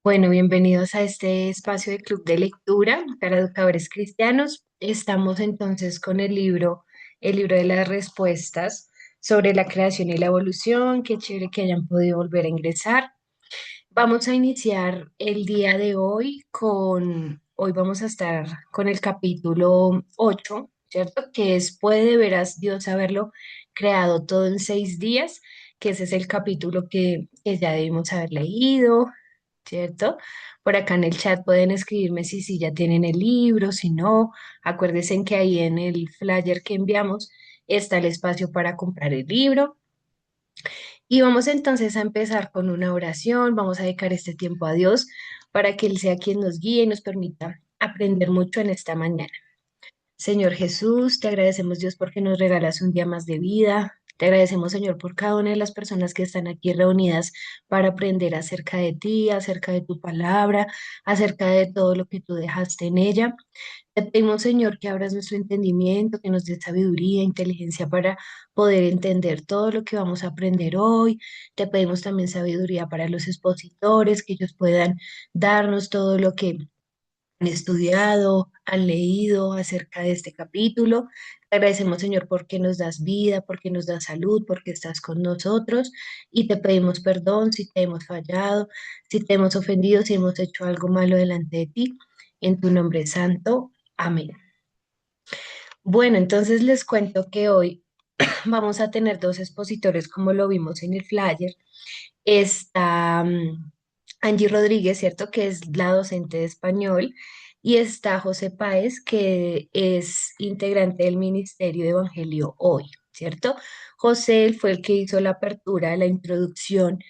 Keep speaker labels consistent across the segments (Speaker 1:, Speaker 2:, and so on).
Speaker 1: Bueno, bienvenidos a este espacio de Club de Lectura para Educadores Cristianos. Estamos entonces con el libro de las respuestas sobre la creación y la evolución. Qué chévere que hayan podido volver a ingresar. Vamos a iniciar el día de hoy vamos a estar con el capítulo 8, ¿cierto? Que es ¿Puede de veras Dios haberlo creado todo en 6 días? Que ese es el capítulo que ya debimos haber leído, ¿cierto? Por acá en el chat pueden escribirme si sí ya tienen el libro, si no, acuérdense que ahí en el flyer que enviamos está el espacio para comprar el libro. Y vamos entonces a empezar con una oración, vamos a dedicar este tiempo a Dios para que Él sea quien nos guíe y nos permita aprender mucho en esta mañana. Señor Jesús, te agradecemos Dios porque nos regalas un día más de vida. Te agradecemos, Señor, por cada una de las personas que están aquí reunidas para aprender acerca de ti, acerca de tu palabra, acerca de todo lo que tú dejaste en ella. Te pedimos, Señor, que abras nuestro entendimiento, que nos des sabiduría, inteligencia para poder entender todo lo que vamos a aprender hoy. Te pedimos también sabiduría para los expositores, que ellos puedan darnos todo lo que han estudiado, han leído acerca de este capítulo. Te agradecemos, Señor, porque nos das vida, porque nos das salud, porque estás con nosotros y te pedimos perdón si te hemos fallado, si te hemos ofendido, si hemos hecho algo malo delante de ti. En tu nombre santo. Amén. Bueno, entonces les cuento que hoy vamos a tener dos expositores como lo vimos en el flyer. Está Angie Rodríguez, ¿cierto? Que es la docente de español. Y está José Páez, que es integrante del Ministerio de Evangelio Hoy, ¿cierto? José él fue el que hizo la apertura, la introducción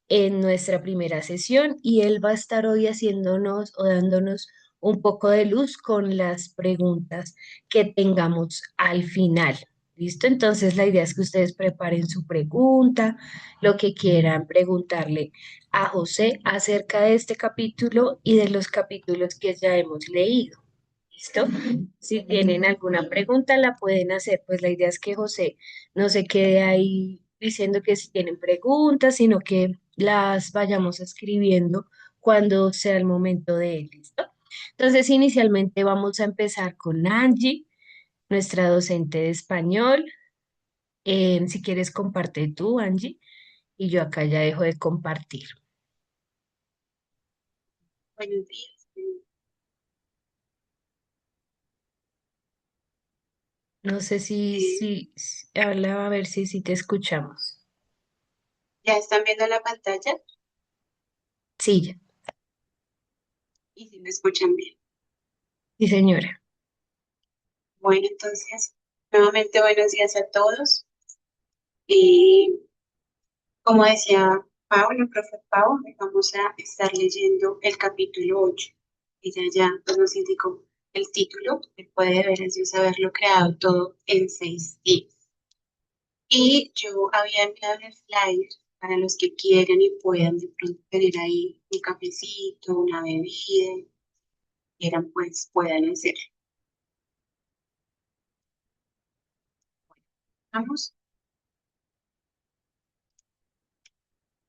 Speaker 1: en nuestra primera sesión y él va a estar hoy haciéndonos o dándonos un poco de luz con las preguntas que tengamos al final. ¿Listo? Entonces la idea es que ustedes preparen su pregunta, lo que quieran preguntarle a José acerca de este capítulo y de los capítulos que ya hemos leído. ¿Listo? Si tienen alguna pregunta, la pueden hacer. Pues la idea es que José no se quede ahí diciendo que si tienen preguntas, sino que las vayamos escribiendo cuando sea el momento de él. ¿Listo? Entonces, inicialmente vamos a empezar con Angie, nuestra docente de español. Si quieres, comparte tú, Angie, y yo acá ya dejo de compartir.
Speaker 2: Buenos días.
Speaker 1: No sé
Speaker 2: Eh,
Speaker 1: si habla, a ver si te escuchamos.
Speaker 2: ¿Ya están viendo la pantalla?
Speaker 1: Sí, ya.
Speaker 2: Y si me escuchan bien.
Speaker 1: Sí, señora.
Speaker 2: Bueno, entonces, nuevamente buenos días a todos. Y como decía Pablo, el profe Pablo, vamos a estar leyendo el capítulo 8. Ella ya pues, nos indicó el título, que puede ver es Dios haberlo creado todo en 6 días. Y yo había enviado el flyer para los que quieran y puedan de pronto tener ahí un cafecito, una bebida, quieran pues puedan hacerlo. Vamos.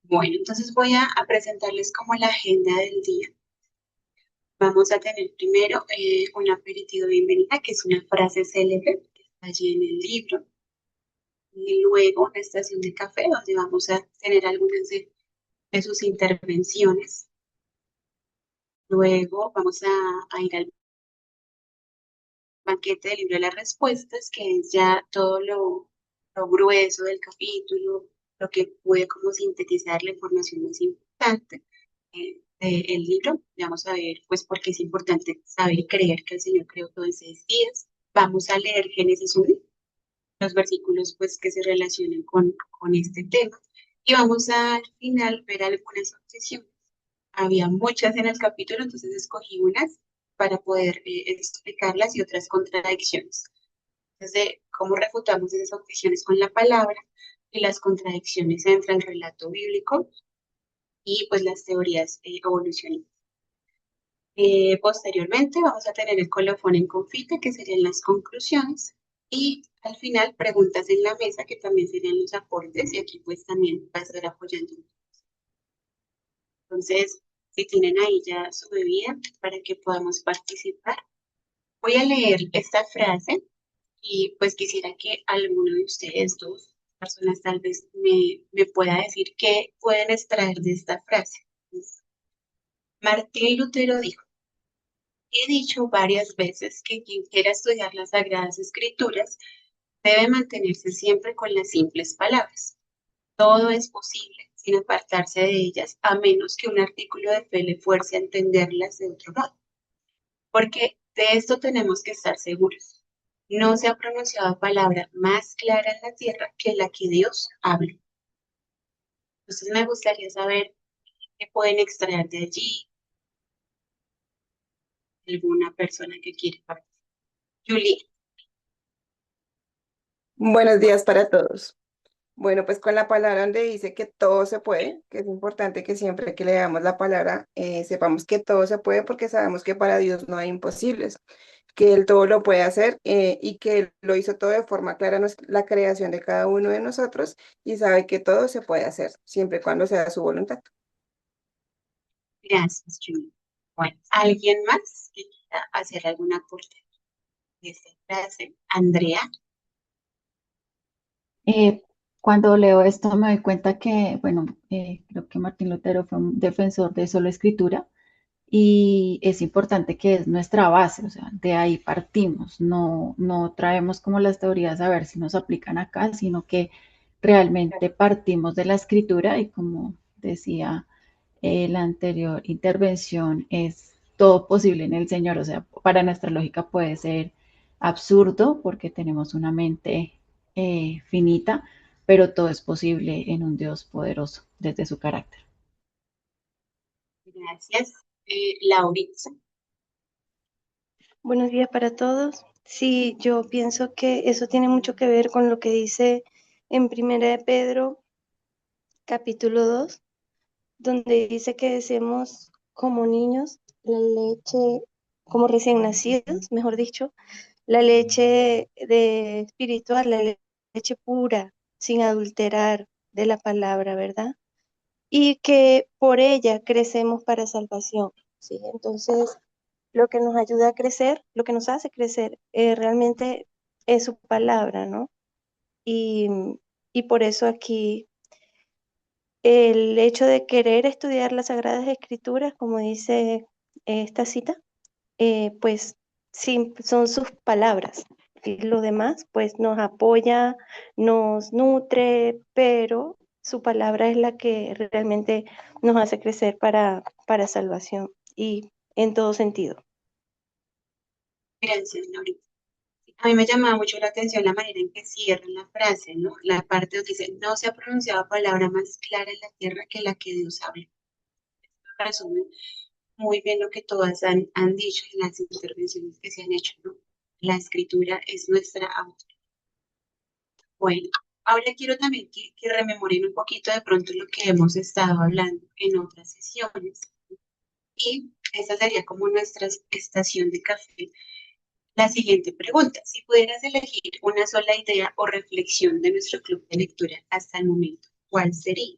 Speaker 2: Bueno, entonces voy a presentarles como la agenda del día. Vamos a tener primero un aperitivo de bienvenida, que es una frase célebre que está allí en el libro. Y luego una estación de café, donde vamos a tener algunas de sus intervenciones. Luego vamos a ir al banquete del libro de las respuestas, que es ya todo lo grueso del capítulo, lo que puede como sintetizar la información más importante del libro. Vamos a ver, pues, por qué es importante saber y creer que el Señor creó todo en 6 días. Vamos a leer Génesis 1, los versículos, pues, que se relacionen con este tema. Y vamos a, al final, ver algunas objeciones. Había muchas en el capítulo, entonces escogí unas para poder explicarlas y otras contradicciones. Entonces, cómo refutamos esas objeciones con la palabra y las contradicciones entre el relato bíblico y pues las teorías evolucionistas. Posteriormente vamos a tener el colofón en confite, que serían las conclusiones, y al final preguntas en la mesa, que también serían los aportes, y aquí pues también va a estar apoyando. Entonces, Si tienen ahí ya su bebida para que podamos participar. Voy a leer esta frase y pues quisiera que alguno de ustedes, dos personas, tal vez me pueda decir qué pueden extraer de esta frase. Martín Lutero dijo, he dicho varias veces que quien quiera estudiar las Sagradas Escrituras debe mantenerse siempre con las simples palabras. Todo es posible sin apartarse de ellas, a menos que un artículo de fe le fuerce a entenderlas de otro modo. Porque de esto tenemos que estar seguros. No se ha pronunciado palabra más clara en la tierra que la que Dios habla. Entonces me gustaría saber qué pueden extraer de allí alguna persona que quiere participar. Julie,
Speaker 3: Buenos días para todos. Bueno, pues con la palabra donde dice que todo se puede, que es importante que siempre que leamos la palabra sepamos que todo se puede porque sabemos que para Dios no hay imposibles, que Él todo lo puede hacer y que Él lo hizo todo de forma clara en la creación de cada uno de nosotros y sabe que todo se puede hacer siempre y cuando sea su voluntad.
Speaker 2: gracias, Julie. Bueno, ¿alguien más que quiera hacer alguna aporte de esta frase? Andrea,
Speaker 4: Eh, Cuando leo esto me doy cuenta que, bueno, creo que Martín Lutero fue un defensor de solo escritura y es importante que es nuestra base, o sea, de ahí partimos, no traemos como las teorías a ver si nos aplican acá, sino que realmente partimos de la escritura y como decía la anterior intervención, es todo posible en el Señor, o sea, para nuestra lógica puede ser absurdo porque tenemos una mente finita, pero todo es posible en un Dios poderoso desde su carácter.
Speaker 2: gracias. Lauritza,
Speaker 5: Buenos días para todos. Sí, yo pienso que eso tiene mucho que ver con lo que dice en Primera de Pedro, capítulo 2, donde dice que deseemos como niños la leche, como recién nacidos, mejor dicho, la leche de espiritual, leche pura, sin adulterar de la palabra, ¿verdad? Y que por ella crecemos para salvación, ¿sí? Entonces, lo que nos ayuda a crecer, lo que nos hace crecer, realmente es su palabra, ¿no? Y, y por eso aquí el hecho de querer estudiar las Sagradas Escrituras, como dice esta cita, pues sí, son sus palabras. Y lo demás, pues nos apoya, nos nutre, pero su palabra es la que realmente nos hace crecer para salvación y en todo sentido.
Speaker 2: gracias, Lauritza. A mí me llamaba mucho la atención la manera en que cierra la frase, ¿no? La parte donde dice, no se ha pronunciado palabra más clara en la tierra que la que Dios habla. Resume muy bien lo que todas han dicho en las intervenciones que se han hecho, ¿no? La escritura es nuestra autoridad. Bueno, ahora quiero también que rememoren un poquito de pronto lo que hemos estado hablando en otras sesiones. Y esa sería como nuestra estación de café. La siguiente pregunta, si pudieras elegir una sola idea o reflexión de nuestro club de lectura hasta el momento, ¿cuál sería?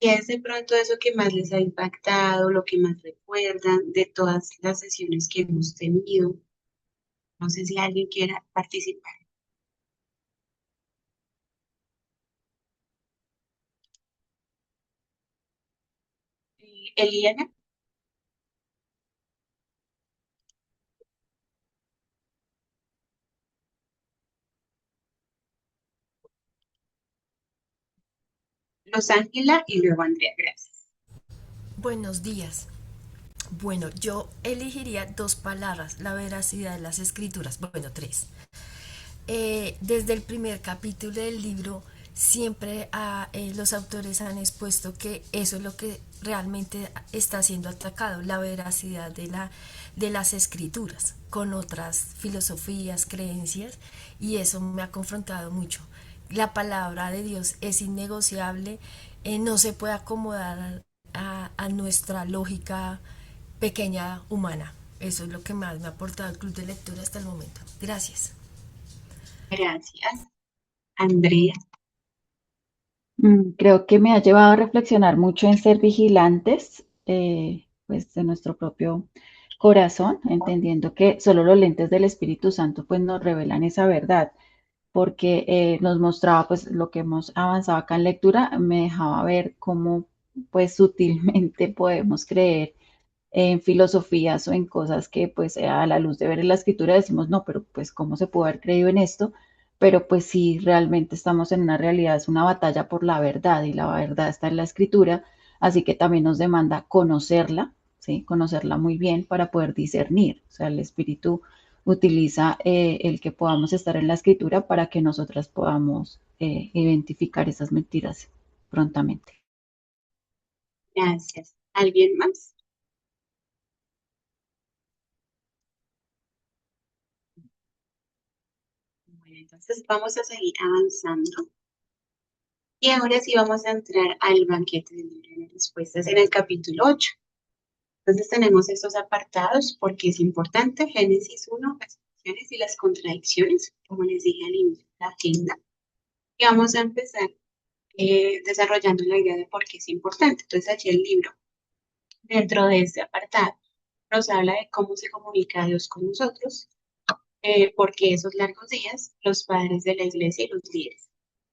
Speaker 2: ¿Qué es de pronto eso que más les ha impactado, lo que más recuerdan de todas las sesiones que hemos tenido? No sé si alguien quiera participar. Eliana, Los Ángela y luego Andrea, gracias.
Speaker 6: Buenos días. Bueno, yo elegiría dos palabras, la veracidad de las escrituras, bueno, tres. Desde el primer capítulo del libro, siempre los autores han expuesto que eso es lo que realmente está siendo atacado, la veracidad de las escrituras con otras filosofías, creencias, y eso me ha confrontado mucho. La palabra de Dios es innegociable, no se puede acomodar a nuestra lógica pequeña humana. Eso es lo que más me ha aportado el club de lectura hasta el momento. Gracias.
Speaker 2: Gracias. Andrea,
Speaker 4: Creo que me ha llevado a reflexionar mucho en ser vigilantes, pues de nuestro propio corazón, entendiendo que solo los lentes del Espíritu Santo pues nos revelan esa verdad, porque nos mostraba pues lo que hemos avanzado acá en lectura, me dejaba ver cómo pues sutilmente podemos creer en filosofías o en cosas que pues a la luz de ver en la escritura decimos, no, pero pues cómo se puede haber creído en esto, pero pues sí, realmente estamos en una realidad, es una batalla por la verdad y la verdad está en la escritura, así que también nos demanda conocerla, ¿sí? Conocerla muy bien para poder discernir, o sea, el espíritu utiliza el que podamos estar en la escritura para que nosotras podamos identificar esas mentiras prontamente.
Speaker 2: Gracias. ¿Alguien más? Bueno, entonces vamos a seguir avanzando. Y ahora sí vamos a entrar al banquete del libro de respuestas en el capítulo 8. Entonces tenemos estos apartados porque es importante. Génesis 1, las expresiones y las contradicciones, como les dije al inicio de la agenda. Y vamos a empezar desarrollando la idea de por qué es importante. Entonces allí el libro, dentro de este apartado, nos habla de cómo se comunica Dios con nosotros, porque esos largos días, los padres de la iglesia y los líderes.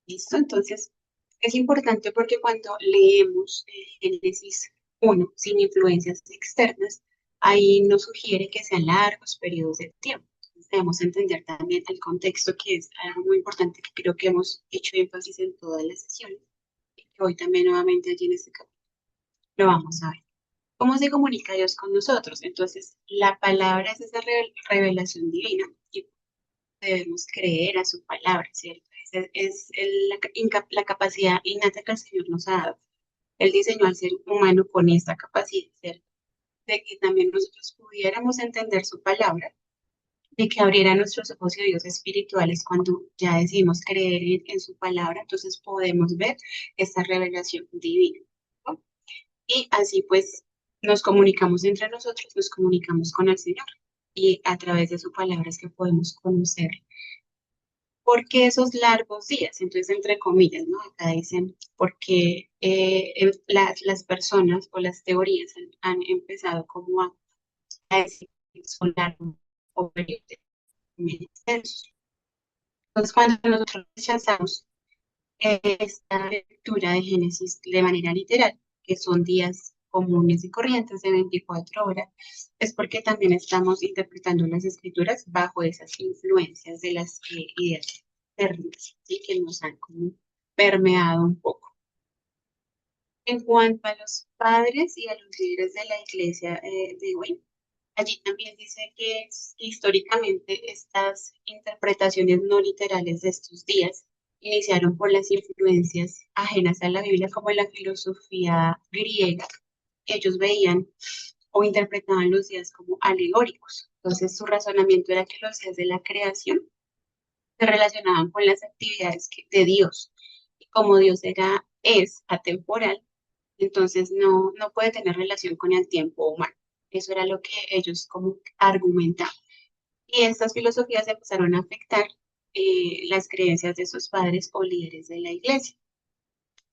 Speaker 2: ¿Listo? Entonces, es importante porque cuando leemos Génesis 1 sin influencias externas, ahí nos sugiere que sean largos periodos de tiempo. Entonces, debemos entender también el contexto, que es algo muy importante que creo que hemos hecho énfasis en todas las sesiones, y que hoy también nuevamente allí en este capítulo lo vamos a ver. ¿Cómo se comunica Dios con nosotros? Entonces, la palabra es esa revelación divina y debemos creer a su palabra, ¿cierto? La capacidad innata que el Señor nos ha dado. Él diseñó al ser humano con esta capacidad, ¿cierto? De que también nosotros pudiéramos entender su palabra, de que abriera nuestros ojos y oídos espirituales cuando ya decidimos creer en su palabra, entonces podemos ver esta revelación divina, ¿no? Y así pues nos comunicamos entre nosotros, nos comunicamos con el Señor y a través de su palabra es que podemos conocer. ¿Por qué esos largos días? Entonces, entre comillas, ¿no? Acá dicen, porque las personas o las teorías han empezado como a decir que son largos o periodos muy extensos. Entonces, cuando nosotros rechazamos esta lectura de Génesis de manera literal, que son días comunes y corrientes de 24 horas, es porque también estamos interpretando las escrituras bajo esas influencias de las ideas externas, ¿sí? Que nos han como permeado un poco. En cuanto a los padres y a los líderes de la iglesia de hoy, allí también dice que históricamente estas interpretaciones no literales de estos días iniciaron por las influencias ajenas a la Biblia, como la filosofía griega. Ellos veían o interpretaban los días como alegóricos. Entonces, su razonamiento era que los días de la creación se relacionaban con las actividades de Dios. Y como Dios es atemporal, entonces no puede tener relación con el tiempo humano. Eso era lo que ellos como argumentaban. Y estas filosofías empezaron a afectar las creencias de sus padres o líderes de la iglesia.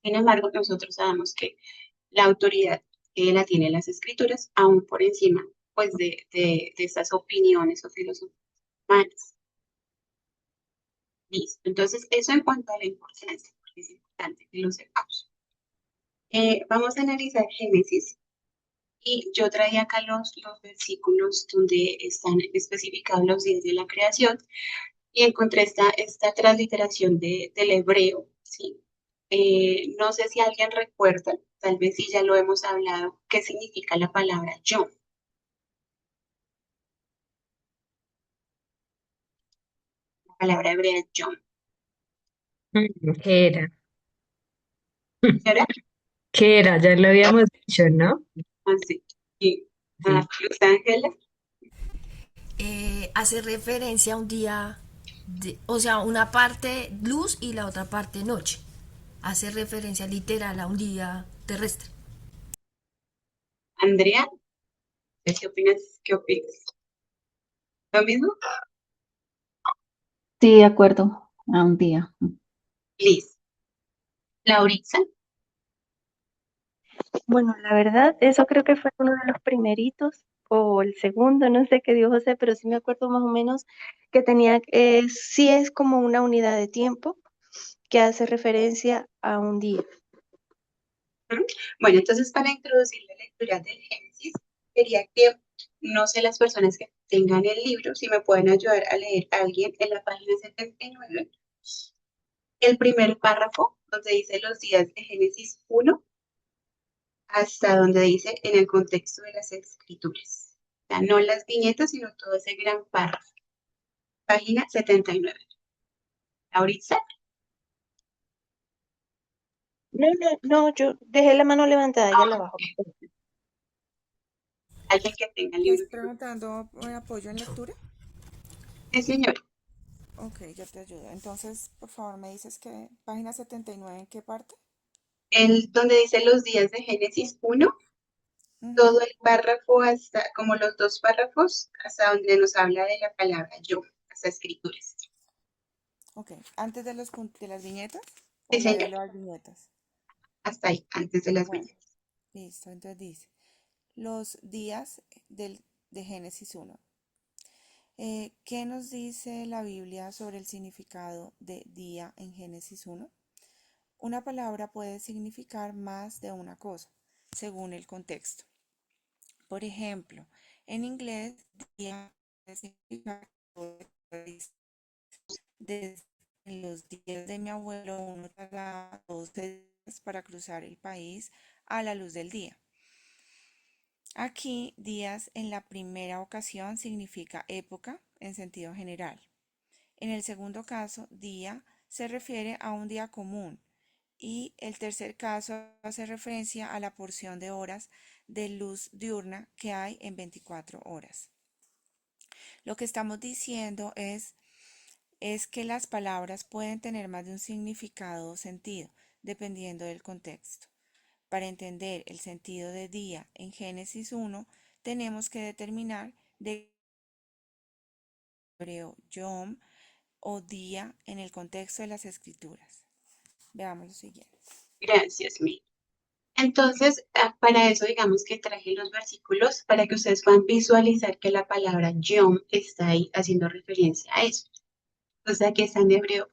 Speaker 2: Sin embargo, nosotros sabemos que la autoridad la tienen las escrituras, aún por encima pues, de estas opiniones o filosofías humanas. Listo. Entonces, eso en cuanto a la importancia, porque es importante que lo sepamos. Vamos a analizar Génesis. Y yo traía acá los versículos donde están especificados los días de la creación y encontré esta transliteración del hebreo, ¿sí? No sé si alguien recuerda, tal vez sí ya lo hemos hablado, qué significa la palabra yo. La palabra hebrea yo.
Speaker 1: ¿Qué era?
Speaker 2: ¿Qué era?
Speaker 1: ¿Qué era? Ya lo habíamos dicho, ¿no?
Speaker 2: Así. Sí.
Speaker 1: Sí.
Speaker 2: Luz Ángela.
Speaker 6: Hace referencia a un día, o sea, una parte luz y la otra parte noche. Hace referencia literal a un día terrestre.
Speaker 2: Andrea, ¿qué opinas? ¿Qué opinas? ¿Lo mismo?
Speaker 4: Sí, de acuerdo, a un día.
Speaker 2: Liz. Lauritza.
Speaker 5: Bueno, la verdad, eso creo que fue uno de los primeritos, o el segundo, no sé qué dio José, pero sí me acuerdo más o menos que tenía, sí es como una unidad de tiempo que hace referencia a un día.
Speaker 2: ¿Mm? Bueno, entonces para introducir la lectura del Génesis, quería que, no sé, las personas que tengan el libro, si me pueden ayudar a leer a alguien en la página 79, el primer párrafo, donde dice los días de Génesis 1, hasta donde dice en el contexto de las escrituras. O sea, no las viñetas, sino todo ese gran párrafo. Página 79. Ahorita,
Speaker 5: No, yo dejé la mano levantada, ya la bajo.
Speaker 2: alguien que tenga el
Speaker 3: ¿Estás
Speaker 2: libro.
Speaker 3: preguntando apoyo en lectura?
Speaker 2: Sí, señor.
Speaker 3: Ok, yo te ayudo. Entonces, por favor, me dices que página 79, ¿en qué parte?
Speaker 2: El, donde dice los días de Génesis 1, todo
Speaker 3: Ujú.
Speaker 2: el párrafo hasta, como los dos párrafos, hasta donde nos habla de la palabra yo, hasta escrituras.
Speaker 3: Ok, ¿antes de de las viñetas o
Speaker 2: Sí,
Speaker 3: en medio
Speaker 2: señor.
Speaker 3: de las viñetas?
Speaker 2: Hasta ahí, antes de las
Speaker 3: Bueno,
Speaker 2: viñetas.
Speaker 3: listo. Entonces dice, los días de Génesis 1. ¿Qué nos dice la Biblia sobre el significado de día en Génesis 1? Una palabra puede significar más de una cosa, según el contexto. Por ejemplo, en inglés, día puede significar desde los días de mi abuelo, uno tardaba 12 días para cruzar el país a la luz del día. Aquí, días en la primera ocasión significa época en sentido general. En el segundo caso, día se refiere a un día común y el tercer caso hace referencia a la porción de horas de luz diurna que hay en 24 horas. Lo que estamos diciendo es que las palabras pueden tener más de un significado o sentido, dependiendo del contexto. Para entender el sentido de día en Génesis 1, tenemos que determinar de hebreo yom o día en el contexto de las escrituras. Veamos lo siguiente.
Speaker 2: Gracias, May. Entonces, para eso digamos que traje los versículos para que ustedes puedan visualizar que la palabra yom está ahí haciendo referencia a eso. O sea que está en hebreo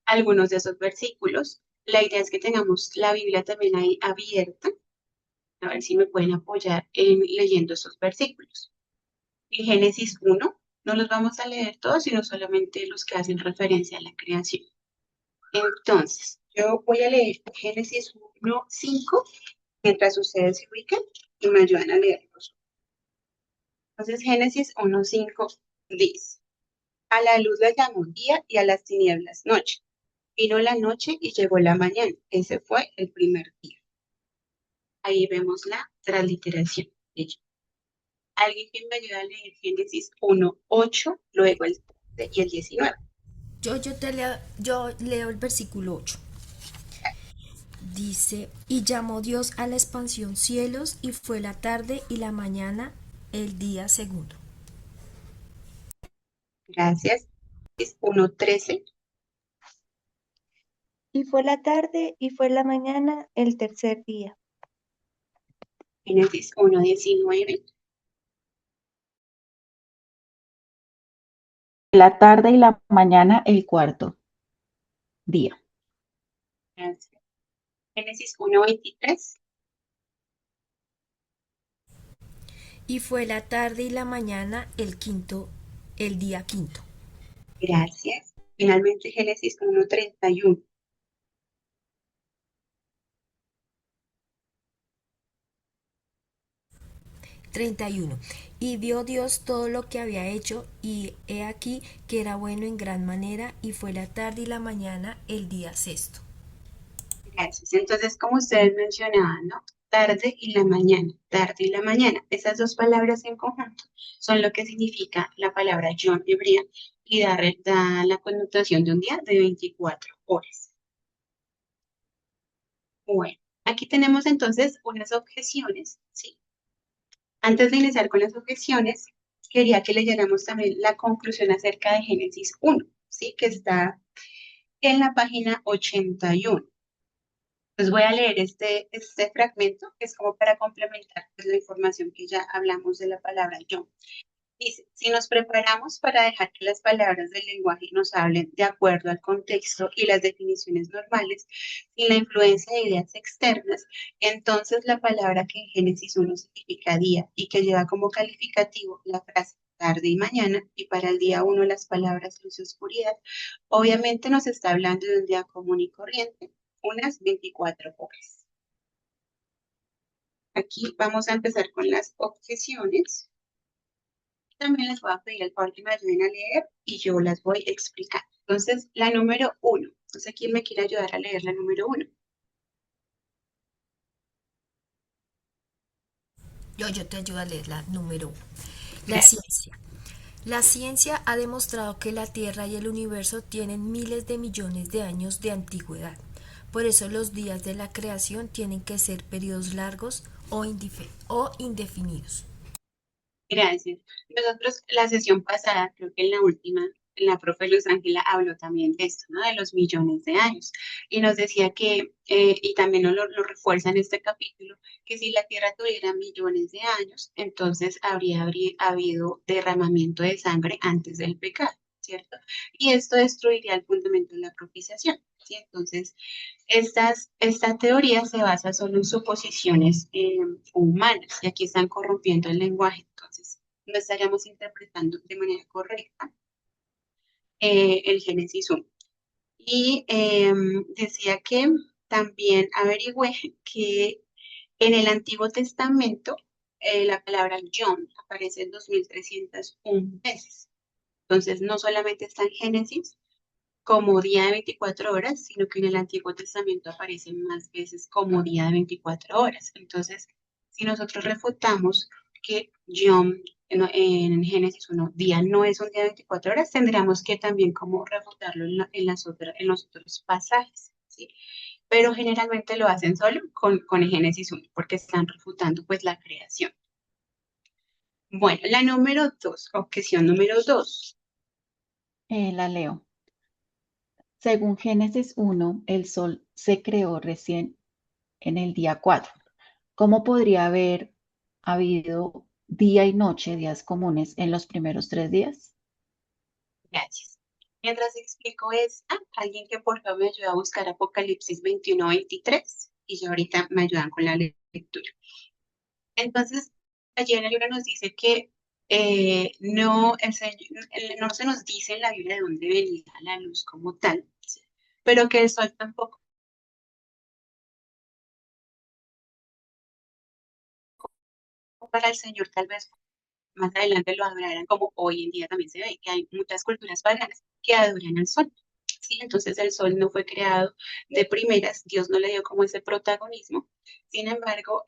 Speaker 2: algunos de esos versículos. La idea es que tengamos la Biblia también ahí abierta. A ver si me pueden apoyar en leyendo esos versículos. En Génesis 1, no los vamos a leer todos, sino solamente los que hacen referencia a la creación. Entonces, yo voy a leer Génesis 1:5 mientras ustedes se ubican y me ayudan a leerlos. Entonces, Génesis 1:5 dice, a la luz la llamó día y a las tinieblas noche. Vino la noche y llegó la mañana. Ese fue el primer día. Ahí vemos la transliteración de ello. Alguien que me ayuda a leer Génesis 1:8, luego el 13 y el 19.
Speaker 6: Yo leo el versículo 8. Dice, y llamó Dios a la expansión cielos, y fue la tarde y la mañana el día segundo.
Speaker 2: Gracias. Es 1:13.
Speaker 5: Y fue la tarde y fue la mañana el tercer día.
Speaker 2: Génesis 1:19.
Speaker 4: La tarde y la mañana el cuarto día.
Speaker 2: Gracias. Génesis 1:23.
Speaker 6: Y fue la tarde y la mañana el día quinto.
Speaker 2: Gracias. Finalmente, Génesis 1:31.
Speaker 6: 31. Y vio Dios todo lo que había hecho, y he aquí que era bueno en gran manera, y fue la tarde y la mañana el día sexto.
Speaker 2: Gracias. Entonces, como ustedes mencionaban, ¿no? Tarde y la mañana, tarde y la mañana. Esas dos palabras en conjunto son lo que significa la palabra Yom hebrea y da la connotación de un día de 24 horas. Bueno, aquí tenemos entonces unas objeciones, ¿sí? Antes de iniciar con las objeciones, quería que leyéramos también la conclusión acerca de Génesis 1, ¿sí? Que está en la página 81. Entonces voy a leer este fragmento que es como para complementar pues, la información que ya hablamos de la palabra yo. Dice, si nos preparamos para dejar que las palabras del lenguaje nos hablen de acuerdo al contexto y las definiciones normales, sin la influencia de ideas externas, entonces la palabra que en Génesis 1 significa día y que lleva como calificativo la frase tarde y mañana, y para el día 1 las palabras luz y oscuridad, obviamente nos está hablando de un día común y corriente, unas 24 horas. Aquí vamos a empezar con las objeciones. También les voy a pedir al favor que me ayuden a leer y yo las voy a explicar. Entonces, la número 1. Entonces, ¿quién me quiere ayudar a leer la número 1?
Speaker 6: Yo te ayudo a leer la número 1. La ciencia. La ciencia ha demostrado que la Tierra y el universo tienen miles de millones de años de antigüedad. Por eso los días de la creación tienen que ser periodos largos o indefinidos.
Speaker 2: Gracias. Nosotros, la sesión pasada, creo que en la última, la profe Luz Ángela habló también de esto, ¿no? De los millones de años. Y nos decía que, y también nos lo refuerza en este capítulo, que si la Tierra tuviera millones de años, entonces habría habido derramamiento de sangre antes del pecado, ¿cierto? Y esto destruiría el fundamento de la propiciación, ¿sí? Entonces, esta teoría se basa solo en suposiciones humanas y aquí están corrompiendo el lenguaje, entonces no estaríamos interpretando de manera correcta el Génesis 1. Y decía que también averigüé que en el Antiguo Testamento la palabra Yom aparece 2301 veces. Entonces no solamente está en Génesis, como día de 24 horas, sino que en el Antiguo Testamento aparece más veces como día de 24 horas. Entonces, si nosotros refutamos que Yom en Génesis 1, día no es un día de 24 horas, tendríamos que también como refutarlo en los otros pasajes, ¿sí? Pero generalmente lo hacen solo con el Génesis 1, porque están refutando pues la creación. Bueno, la número 2, objeción número 2.
Speaker 4: La leo. Según Génesis 1, el sol se creó recién en el día 4. ¿Cómo podría haber habido día y noche, días comunes, en los primeros 3 días?
Speaker 2: Gracias. Mientras explico esta, alguien que por favor me ayude a buscar Apocalipsis 21-23 y ya ahorita me ayudan con la lectura. Entonces, allí en el libro nos dice que no, no se nos dice en la Biblia de dónde venía la luz como tal, ¿sí? Pero que el sol tampoco para el Señor tal vez más adelante lo adoraran como hoy en día también se ve, que hay muchas culturas paganas que adoran al sol. Sí, entonces el sol no fue creado de primeras, Dios no le dio como ese protagonismo. Sin embargo,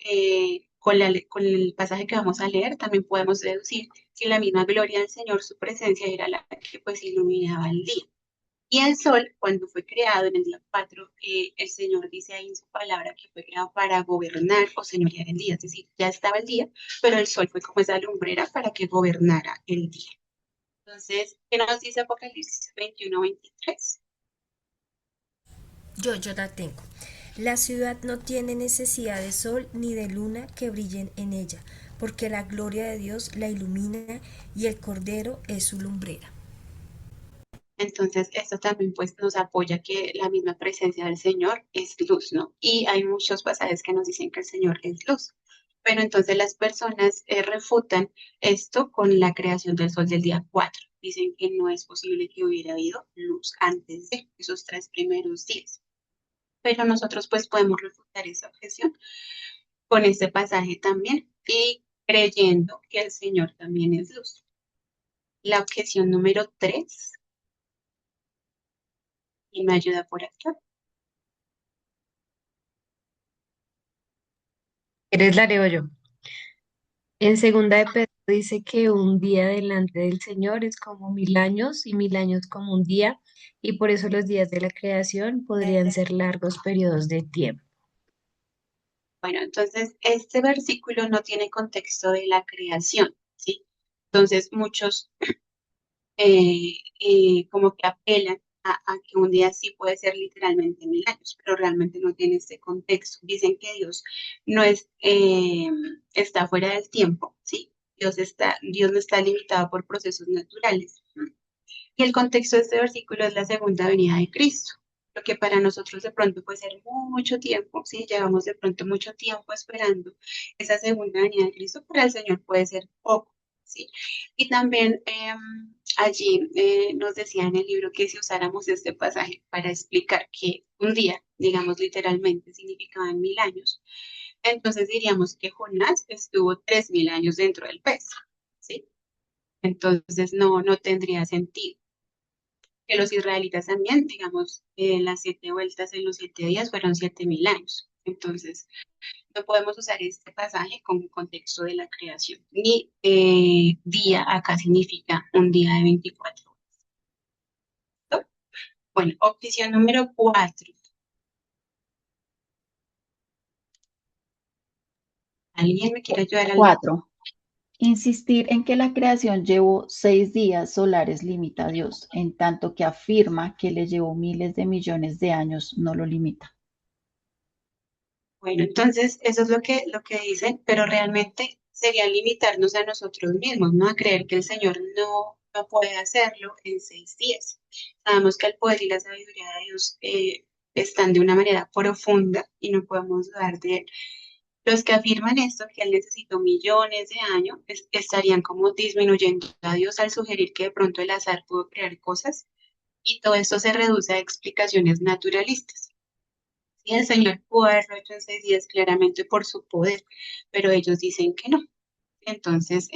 Speaker 2: con el pasaje que vamos a leer, también podemos deducir que la misma gloria del Señor, su presencia era la que pues iluminaba el día. Y el sol, cuando fue creado en el día 4, el Señor dice ahí en su palabra que fue creado para gobernar o señorear el día, es decir, ya estaba el día, pero el sol fue como esa lumbrera para que gobernara el día. Entonces, ¿qué nos dice Apocalipsis 21-23?
Speaker 6: Yo la tengo. La ciudad no tiene necesidad de sol ni de luna que brillen en ella, porque la gloria de Dios la ilumina y el Cordero es su lumbrera.
Speaker 2: Entonces, esto también pues nos apoya que la misma presencia del Señor es luz, ¿no? Y hay muchos pasajes que nos dicen que el Señor es luz. Pero entonces las personas refutan esto con la creación del sol del día 4. Dicen que no es posible que hubiera habido luz antes de esos 3 primeros días. Pero nosotros pues podemos refutar esa objeción con este pasaje también y creyendo que el Señor también es luz. La objeción número 3, y me ayuda por acá.
Speaker 1: ¿Eres la leo yo? En segunda de Pedro dice que un día delante del Señor es como 1000 años y 1000 años como un día, y por eso los días de la creación podrían ser largos periodos de tiempo.
Speaker 2: Bueno, entonces este versículo no tiene contexto de la creación, ¿sí? Entonces muchos como que apelan a que un día sí puede ser literalmente 1000 años, pero realmente no tiene este contexto. Dicen que Dios no está fuera del tiempo, ¿sí? Dios no está limitado por procesos naturales. Y el contexto de este versículo es la segunda venida de Cristo. Lo que para nosotros de pronto puede ser mucho tiempo, ¿sí? Llevamos de pronto mucho tiempo esperando esa segunda venida de Cristo, para el Señor puede ser poco, ¿sí? Y también allí nos decía en el libro que si usáramos este pasaje para explicar que un día, digamos literalmente, significaban 1000 años, entonces diríamos que Jonás estuvo 3000 años dentro del pez, ¿sí? Entonces no tendría sentido. Que los israelitas también, digamos, las 7 vueltas en los 7 días fueron 7000 años. Entonces, no podemos usar este pasaje como contexto de la creación. Ni día acá significa un día de 24 horas. Bueno, opción número 4. ¿Alguien me quiere ayudar a leer?
Speaker 4: 4. Insistir en que la creación llevó 6 días solares limita a Dios, en tanto que afirma que le llevó miles de millones de años no lo limita.
Speaker 2: Bueno, entonces eso es lo que dicen, pero realmente sería limitarnos a nosotros mismos, ¿no? A creer que el Señor no puede hacerlo en 6 días. Sabemos que el poder y la sabiduría de Dios están de una manera profunda y no podemos dudar de él. Los que afirman esto, que él necesitó millones de años, estarían como disminuyendo a Dios al sugerir que de pronto el azar pudo crear cosas, y todo esto se reduce a explicaciones naturalistas. Y el Señor pudo haberlo hecho en 6 días claramente por su poder, pero ellos dicen que no. Entonces,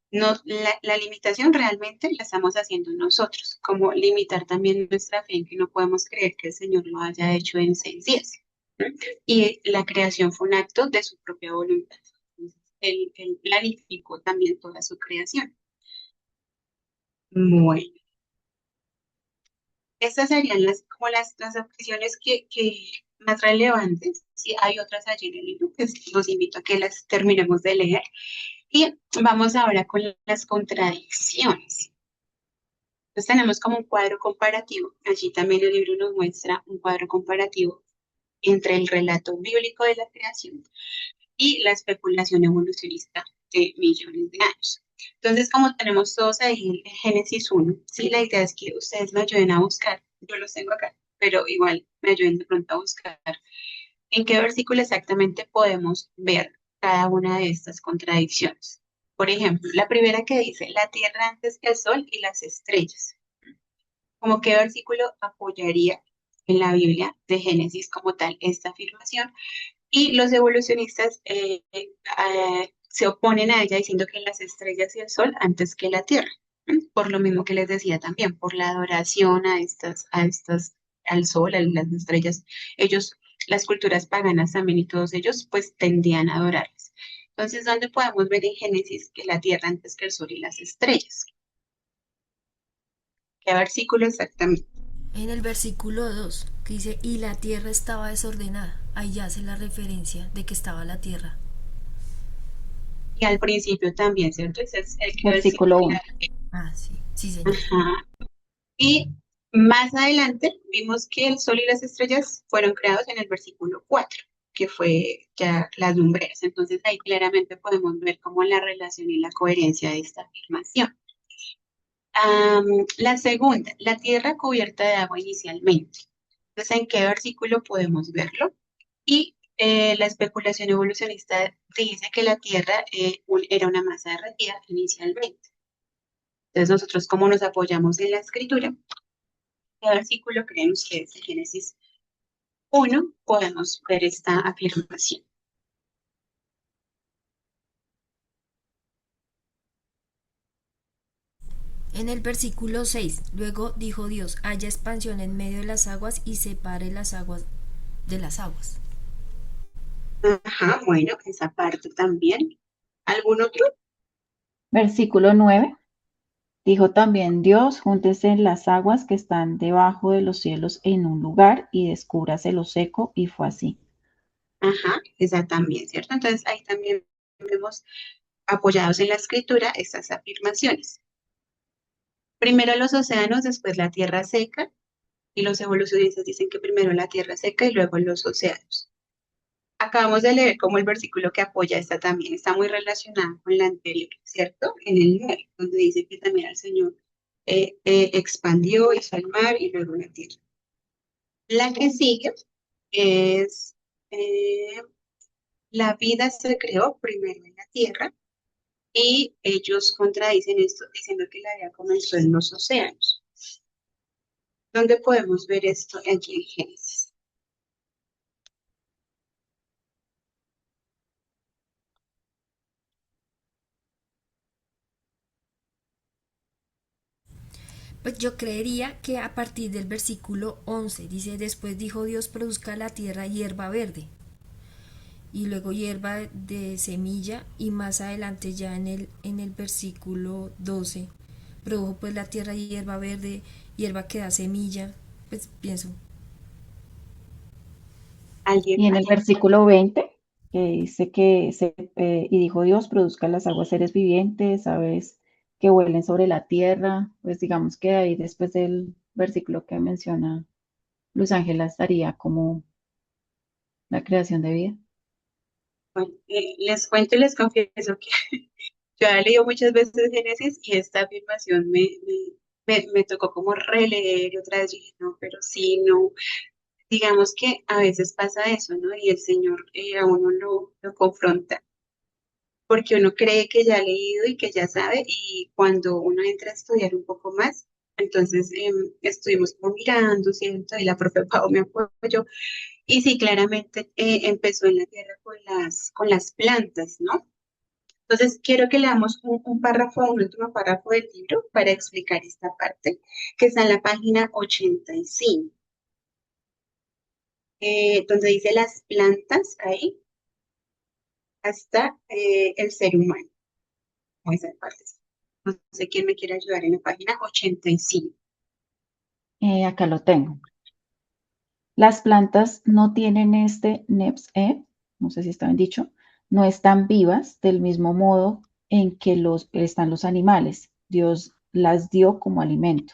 Speaker 2: no, la limitación realmente la estamos haciendo nosotros, como limitar también nuestra fe en que no podemos creer que el Señor lo haya hecho en 6 días. ¿No? Y la creación fue un acto de su propia voluntad. Entonces, él planificó también toda su creación. Bueno, estas serían como las opciones que más relevantes. Sí, hay otras allí en el libro, que los invito a que las terminemos de leer. Y vamos ahora con las contradicciones. Entonces tenemos como un cuadro comparativo. Allí también el libro nos muestra un cuadro comparativo entre el relato bíblico de la creación y la especulación evolucionista de millones de años. Entonces, como tenemos todos ahí en Génesis 1, sí, la idea es que ustedes me ayuden a buscar, yo los tengo acá, pero igual me ayuden de pronto a buscar en qué versículo exactamente podemos ver cada una de estas contradicciones. Por ejemplo, la primera que dice, la tierra antes que el sol y las estrellas. ¿Cómo qué versículo apoyaría en la Biblia de Génesis como tal esta afirmación? Y los evolucionistas se oponen a ella diciendo que las estrellas y el sol antes que la tierra. Por lo mismo que les decía también, por la adoración al sol, a las estrellas. Ellos, las culturas paganas también y todos ellos, pues tendían a adorarlas. Entonces, ¿dónde podemos ver en Génesis que la tierra antes que el sol y las estrellas? ¿Qué versículo exactamente?
Speaker 6: En el versículo 2 que dice, y la tierra estaba desordenada. Ahí ya hace la referencia de que estaba la tierra.
Speaker 2: Y al principio también, ¿cierto? Ese es el que
Speaker 4: Versículo
Speaker 2: versículo.
Speaker 4: 1.
Speaker 6: Ah, sí, sí, señor.
Speaker 2: Ajá. Y más adelante vimos que el sol y las estrellas fueron creados en el versículo 4, que fue ya las lumbreras. Entonces ahí claramente podemos ver como la relación y la coherencia de esta afirmación. La segunda, la tierra cubierta de agua inicialmente. Entonces, ¿en qué versículo podemos verlo? Y la especulación evolucionista dice que la tierra era una masa derretida inicialmente. Entonces, nosotros, ¿cómo nos apoyamos en la escritura? ¿Qué versículo creen ustedes de Génesis 1 podemos ver esta afirmación?
Speaker 6: En el versículo 6, luego dijo Dios, haya expansión en medio de las aguas y separe las aguas de las aguas.
Speaker 2: Ajá, bueno, esa parte también. ¿Algún otro?
Speaker 4: Versículo 9. Dijo también Dios, júntese las aguas que están debajo de los cielos en un lugar y descúbrase lo seco, y fue así.
Speaker 2: Ajá, esa también, ¿cierto? Entonces ahí también vemos apoyados en la escritura estas afirmaciones. Primero los océanos, después la tierra seca, y los evolucionistas dicen que primero la tierra seca y luego los océanos. Acabamos de leer como el versículo que apoya esta también está muy relacionado con la anterior, ¿cierto? En el 9, donde dice que también el Señor expandió, hizo el mar y luego la tierra. La que sigue es eh, la vida se creó primero en la tierra y ellos contradicen esto diciendo que la vida comenzó en los océanos. ¿Dónde podemos ver esto aquí en Génesis?
Speaker 6: Pues yo creería que a partir del versículo 11 dice, después dijo Dios, produzca la tierra hierba verde y luego hierba de semilla, y más adelante ya en el versículo 12 produjo pues la tierra hierba verde, hierba que da semilla. Pues pienso.
Speaker 2: ¿Alguien
Speaker 4: Y en
Speaker 2: más?
Speaker 4: el versículo 20, que dice y dijo Dios, produzca las aguas seres vivientes, aves que vuelen sobre la tierra, pues digamos que ahí después del versículo que menciona Luz Ángela estaría como la creación de vida.
Speaker 2: Bueno, les cuento y les confieso que yo he leído muchas veces Génesis y esta afirmación me tocó como releer y otra vez dije, no, pero sí, no. Digamos que a veces pasa eso, ¿no? Y el Señor a uno lo confronta porque uno cree que ya ha leído y que ya sabe, y cuando uno entra a estudiar un poco más, entonces estuvimos como mirando, ¿cierto? Y la profe Pau me apoyó, y sí, claramente empezó en la tierra con las plantas, ¿no? Entonces, quiero que leamos un párrafo, un último párrafo del libro para explicar esta parte, que está en la página 85, donde dice las plantas, ahí, hasta el ser humano. Esa parte. No sé quién me quiere ayudar en la página 85.
Speaker 4: Acá lo tengo. Las plantas no tienen este NEPS-E, no sé si está bien dicho, no están vivas del mismo modo en que están los animales. Dios las dio como alimento.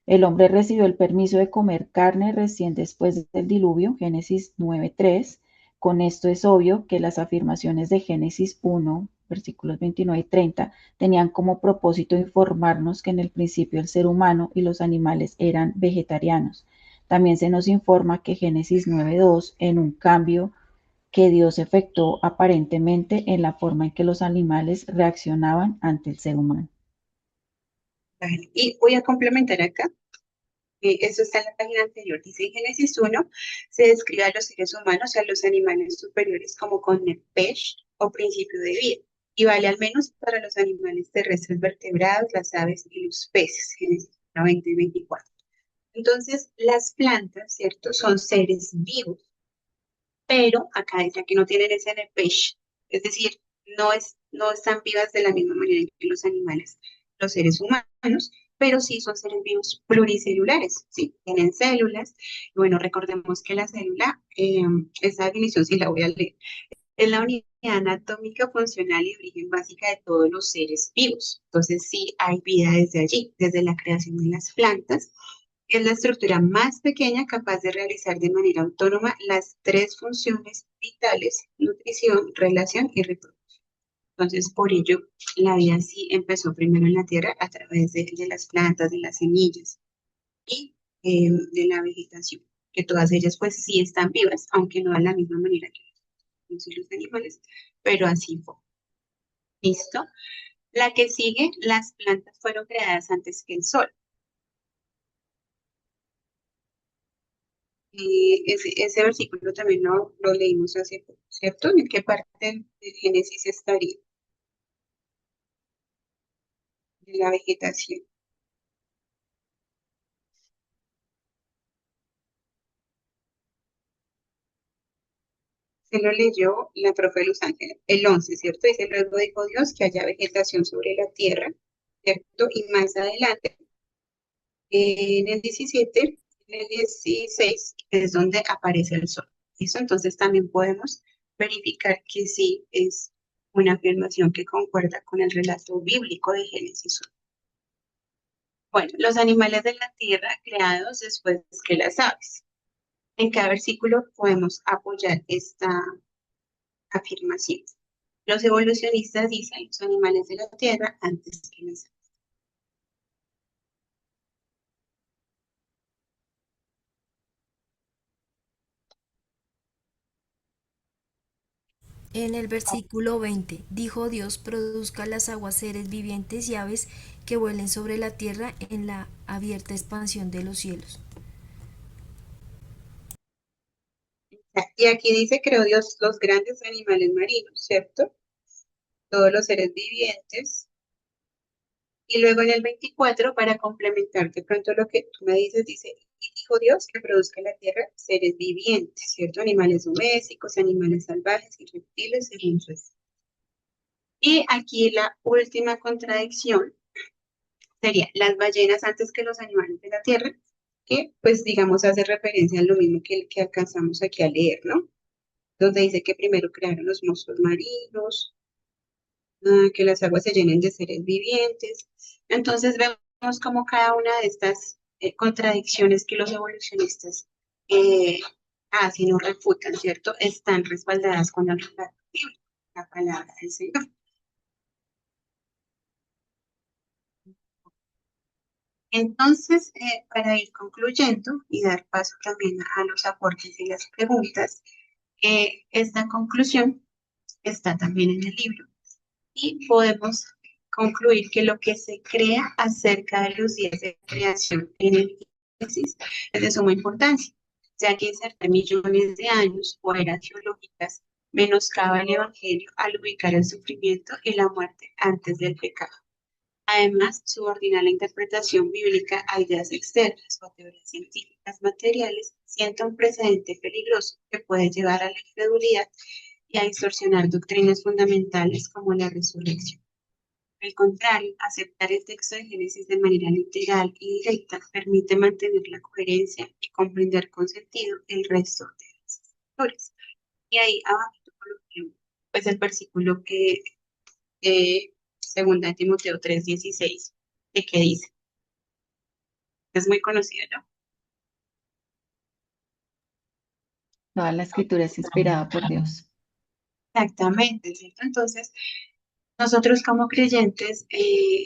Speaker 4: El hombre recibió el permiso de comer carne recién después del diluvio, Génesis 9:3. Con esto es obvio que las afirmaciones de Génesis 1, versículos 29 y 30, tenían como propósito informarnos que en el principio el ser humano y los animales eran vegetarianos. También se nos informa que Génesis 9:2, en un cambio que Dios efectuó aparentemente en la forma en que los animales reaccionaban ante el ser humano.
Speaker 2: Vale, y voy a complementar acá. Eso está en la página anterior. Dice en Génesis 1, se describe a los seres humanos y a los animales superiores como con Nefesh o principio de vida. Y vale al menos para los animales terrestres vertebrados, las aves y los peces. Génesis 1, 20 y 24. Entonces, las plantas, ¿cierto? Son seres vivos, pero acá dice que no tienen ese Nefesh, es decir, no están vivas de la misma manera que los animales, los seres humanos, pero sí son seres vivos pluricelulares, sí, tienen células. Y bueno, recordemos que la célula, esa definición sí la voy a leer, es la unidad anatómica, funcional y de origen básica de todos los seres vivos. Entonces sí hay vida desde allí, desde la creación de las plantas. Es la estructura más pequeña capaz de realizar de manera autónoma las tres funciones vitales: nutrición, relación y reproducción. Entonces, por ello, la vida sí empezó primero en la tierra a través de las plantas, de las semillas y de la vegetación, que todas ellas pues sí están vivas, aunque no de la misma manera que los animales, pero así fue. ¿Listo? La que sigue, las plantas fueron creadas antes que el sol. Ese versículo también lo leímos hace poco, ¿cierto? ¿En qué parte del Génesis estaría? De la vegetación. Se lo leyó la profe Luz Ángela, el 11, ¿cierto? Dice, luego dijo Dios que haya vegetación sobre la tierra, ¿cierto? Y más adelante, en el 17, en el 16, es donde aparece el sol. ¿Listo? Entonces también podemos verificar que sí es una afirmación que concuerda con el relato bíblico de Génesis 1. Bueno, los animales de la tierra creados después que las aves. En cada versículo podemos apoyar esta afirmación. Los evolucionistas dicen los animales de la tierra antes que las aves.
Speaker 6: En el versículo 20, dijo Dios, produzca las aguas seres vivientes y aves que vuelen sobre la tierra en la abierta expansión de los cielos.
Speaker 2: Y aquí dice, creó Dios los grandes animales marinos, ¿cierto? Todos los seres vivientes. Y luego en el 24, para complementar de pronto lo que tú me dices, dice, y dijo Dios que produzca en la tierra seres vivientes, ¿cierto? Animales domésticos, animales salvajes y reptiles según su especie. Y aquí la última contradicción sería las ballenas antes que los animales de la tierra, que pues digamos hace referencia a lo mismo que alcanzamos aquí a leer, ¿no? Donde dice que primero crearon los monstruos marinos, que las aguas se llenen de seres vivientes. Entonces vemos como cada una de estas contradicciones que los evolucionistas eh, hacen o refutan, ¿cierto? Están respaldadas con la palabra del Señor. Entonces, para ir concluyendo y dar paso también a los aportes y las preguntas, esta conclusión está también en el libro y podemos concluir que lo que se crea acerca de los días de creación en el Génesis es de suma importancia, ya que insertar millones de años o eras geológicas menoscaba el Evangelio al ubicar el sufrimiento y la muerte antes del pecado. Además, subordina la interpretación bíblica a ideas externas o a teorías científicas materiales, sienta un precedente peligroso que puede llevar a la incredulidad y a distorsionar doctrinas fundamentales como la resurrección. Al contrario, aceptar el texto de Génesis de manera literal y directa permite mantener la coherencia y comprender con sentido el resto de las escrituras. Y ahí abajo coloqué pues el versículo que segunda de Timoteo 3:16, de que dice, es muy conocido, ¿no?
Speaker 4: Toda la escritura es inspirada por Dios.
Speaker 2: Exactamente, ¿cierto? Entonces, nosotros como creyentes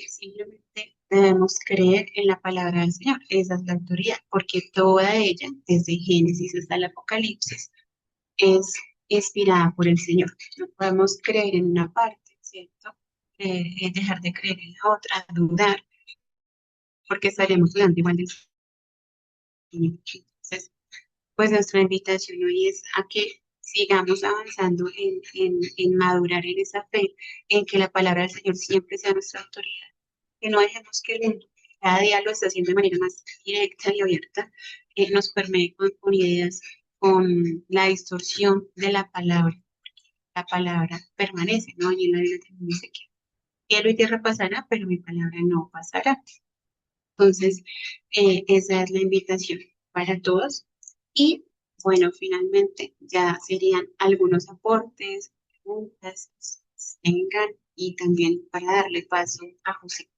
Speaker 2: simplemente debemos creer en la palabra del Señor, esa es la autoridad, porque toda ella, desde Génesis hasta el Apocalipsis, es inspirada por el Señor. No podemos creer en una parte, ¿cierto? Dejar de creer en la otra, dudar, porque estaremos dudando igual del Señor. Entonces, pues nuestra invitación hoy es a que sigamos avanzando en madurar en esa fe, en que la palabra del Señor siempre sea nuestra autoridad, que no dejemos que el mundo cada día lo esté haciendo de manera más directa y abierta, nos permee con ideas, con la distorsión de la palabra. La palabra permanece, ¿no? Y en la Biblia también dice que cielo y tierra pasará, pero mi palabra no pasará. Entonces, esa es la invitación para todos. Y bueno, finalmente ya serían algunos aportes, preguntas que tengan y también para darle paso a José.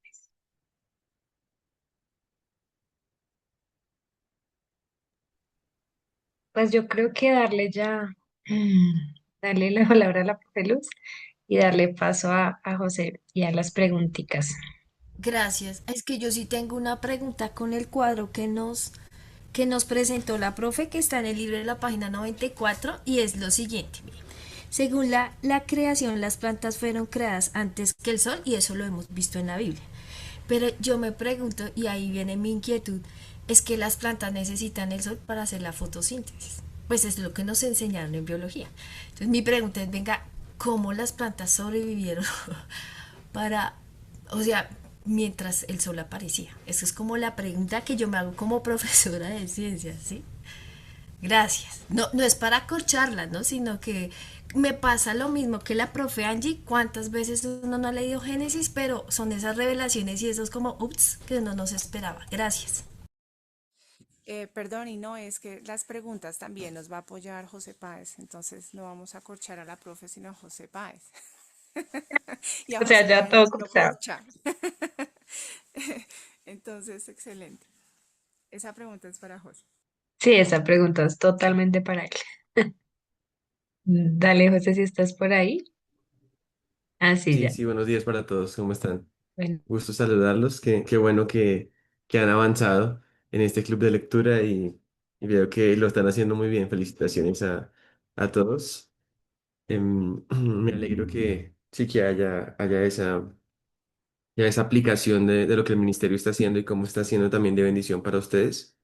Speaker 1: Pues yo creo que darle ya, darle la palabra a la profe Luz y darle paso a José y a las preguntitas.
Speaker 6: Gracias. Es que yo sí tengo una pregunta con el cuadro que nos presentó la profe que está en el libro de la página 94 y es lo siguiente. Mire. Según la creación, las plantas fueron creadas antes que el sol y eso lo hemos visto en la Biblia. Pero yo me pregunto, y ahí viene mi inquietud, es que las plantas necesitan el sol para hacer la fotosíntesis. Pues es lo que nos enseñaron en biología. Entonces mi pregunta es, venga, ¿cómo las plantas sobrevivieron para, o sea, mientras el sol aparecía? Eso es como la pregunta que yo me hago como profesora de ciencias, ¿sí? Gracias. No, no es para acorcharla, ¿no? Sino que me pasa lo mismo que la profe Angie. ¿Cuántas veces uno no ha leído Génesis? Pero son esas revelaciones y esos como, ups, que uno no se esperaba. Gracias.
Speaker 3: Perdón, y no, es que las preguntas también nos va a apoyar José Páez, entonces no vamos a corchar a la profe, sino a José Páez. Y a
Speaker 1: O sea,
Speaker 3: José
Speaker 1: ya
Speaker 3: Páez
Speaker 1: todo
Speaker 3: lo
Speaker 1: cortado.
Speaker 3: corcha. Entonces, Entonces, excelente. Esa pregunta es para José.
Speaker 1: Sí, esa pregunta es totalmente para él. Dale, José, si estás por ahí. Ah, sí,
Speaker 7: Sí,
Speaker 1: ya.
Speaker 7: sí, buenos días para todos. ¿Cómo están?
Speaker 1: Bueno,
Speaker 7: Gusto saludarlos. Qué bueno que han avanzado en este club de lectura y veo que lo están haciendo muy bien. Felicitaciones a todos. Me alegro que sí que haya esa aplicación de lo que el ministerio está haciendo y cómo está haciendo también de bendición para ustedes.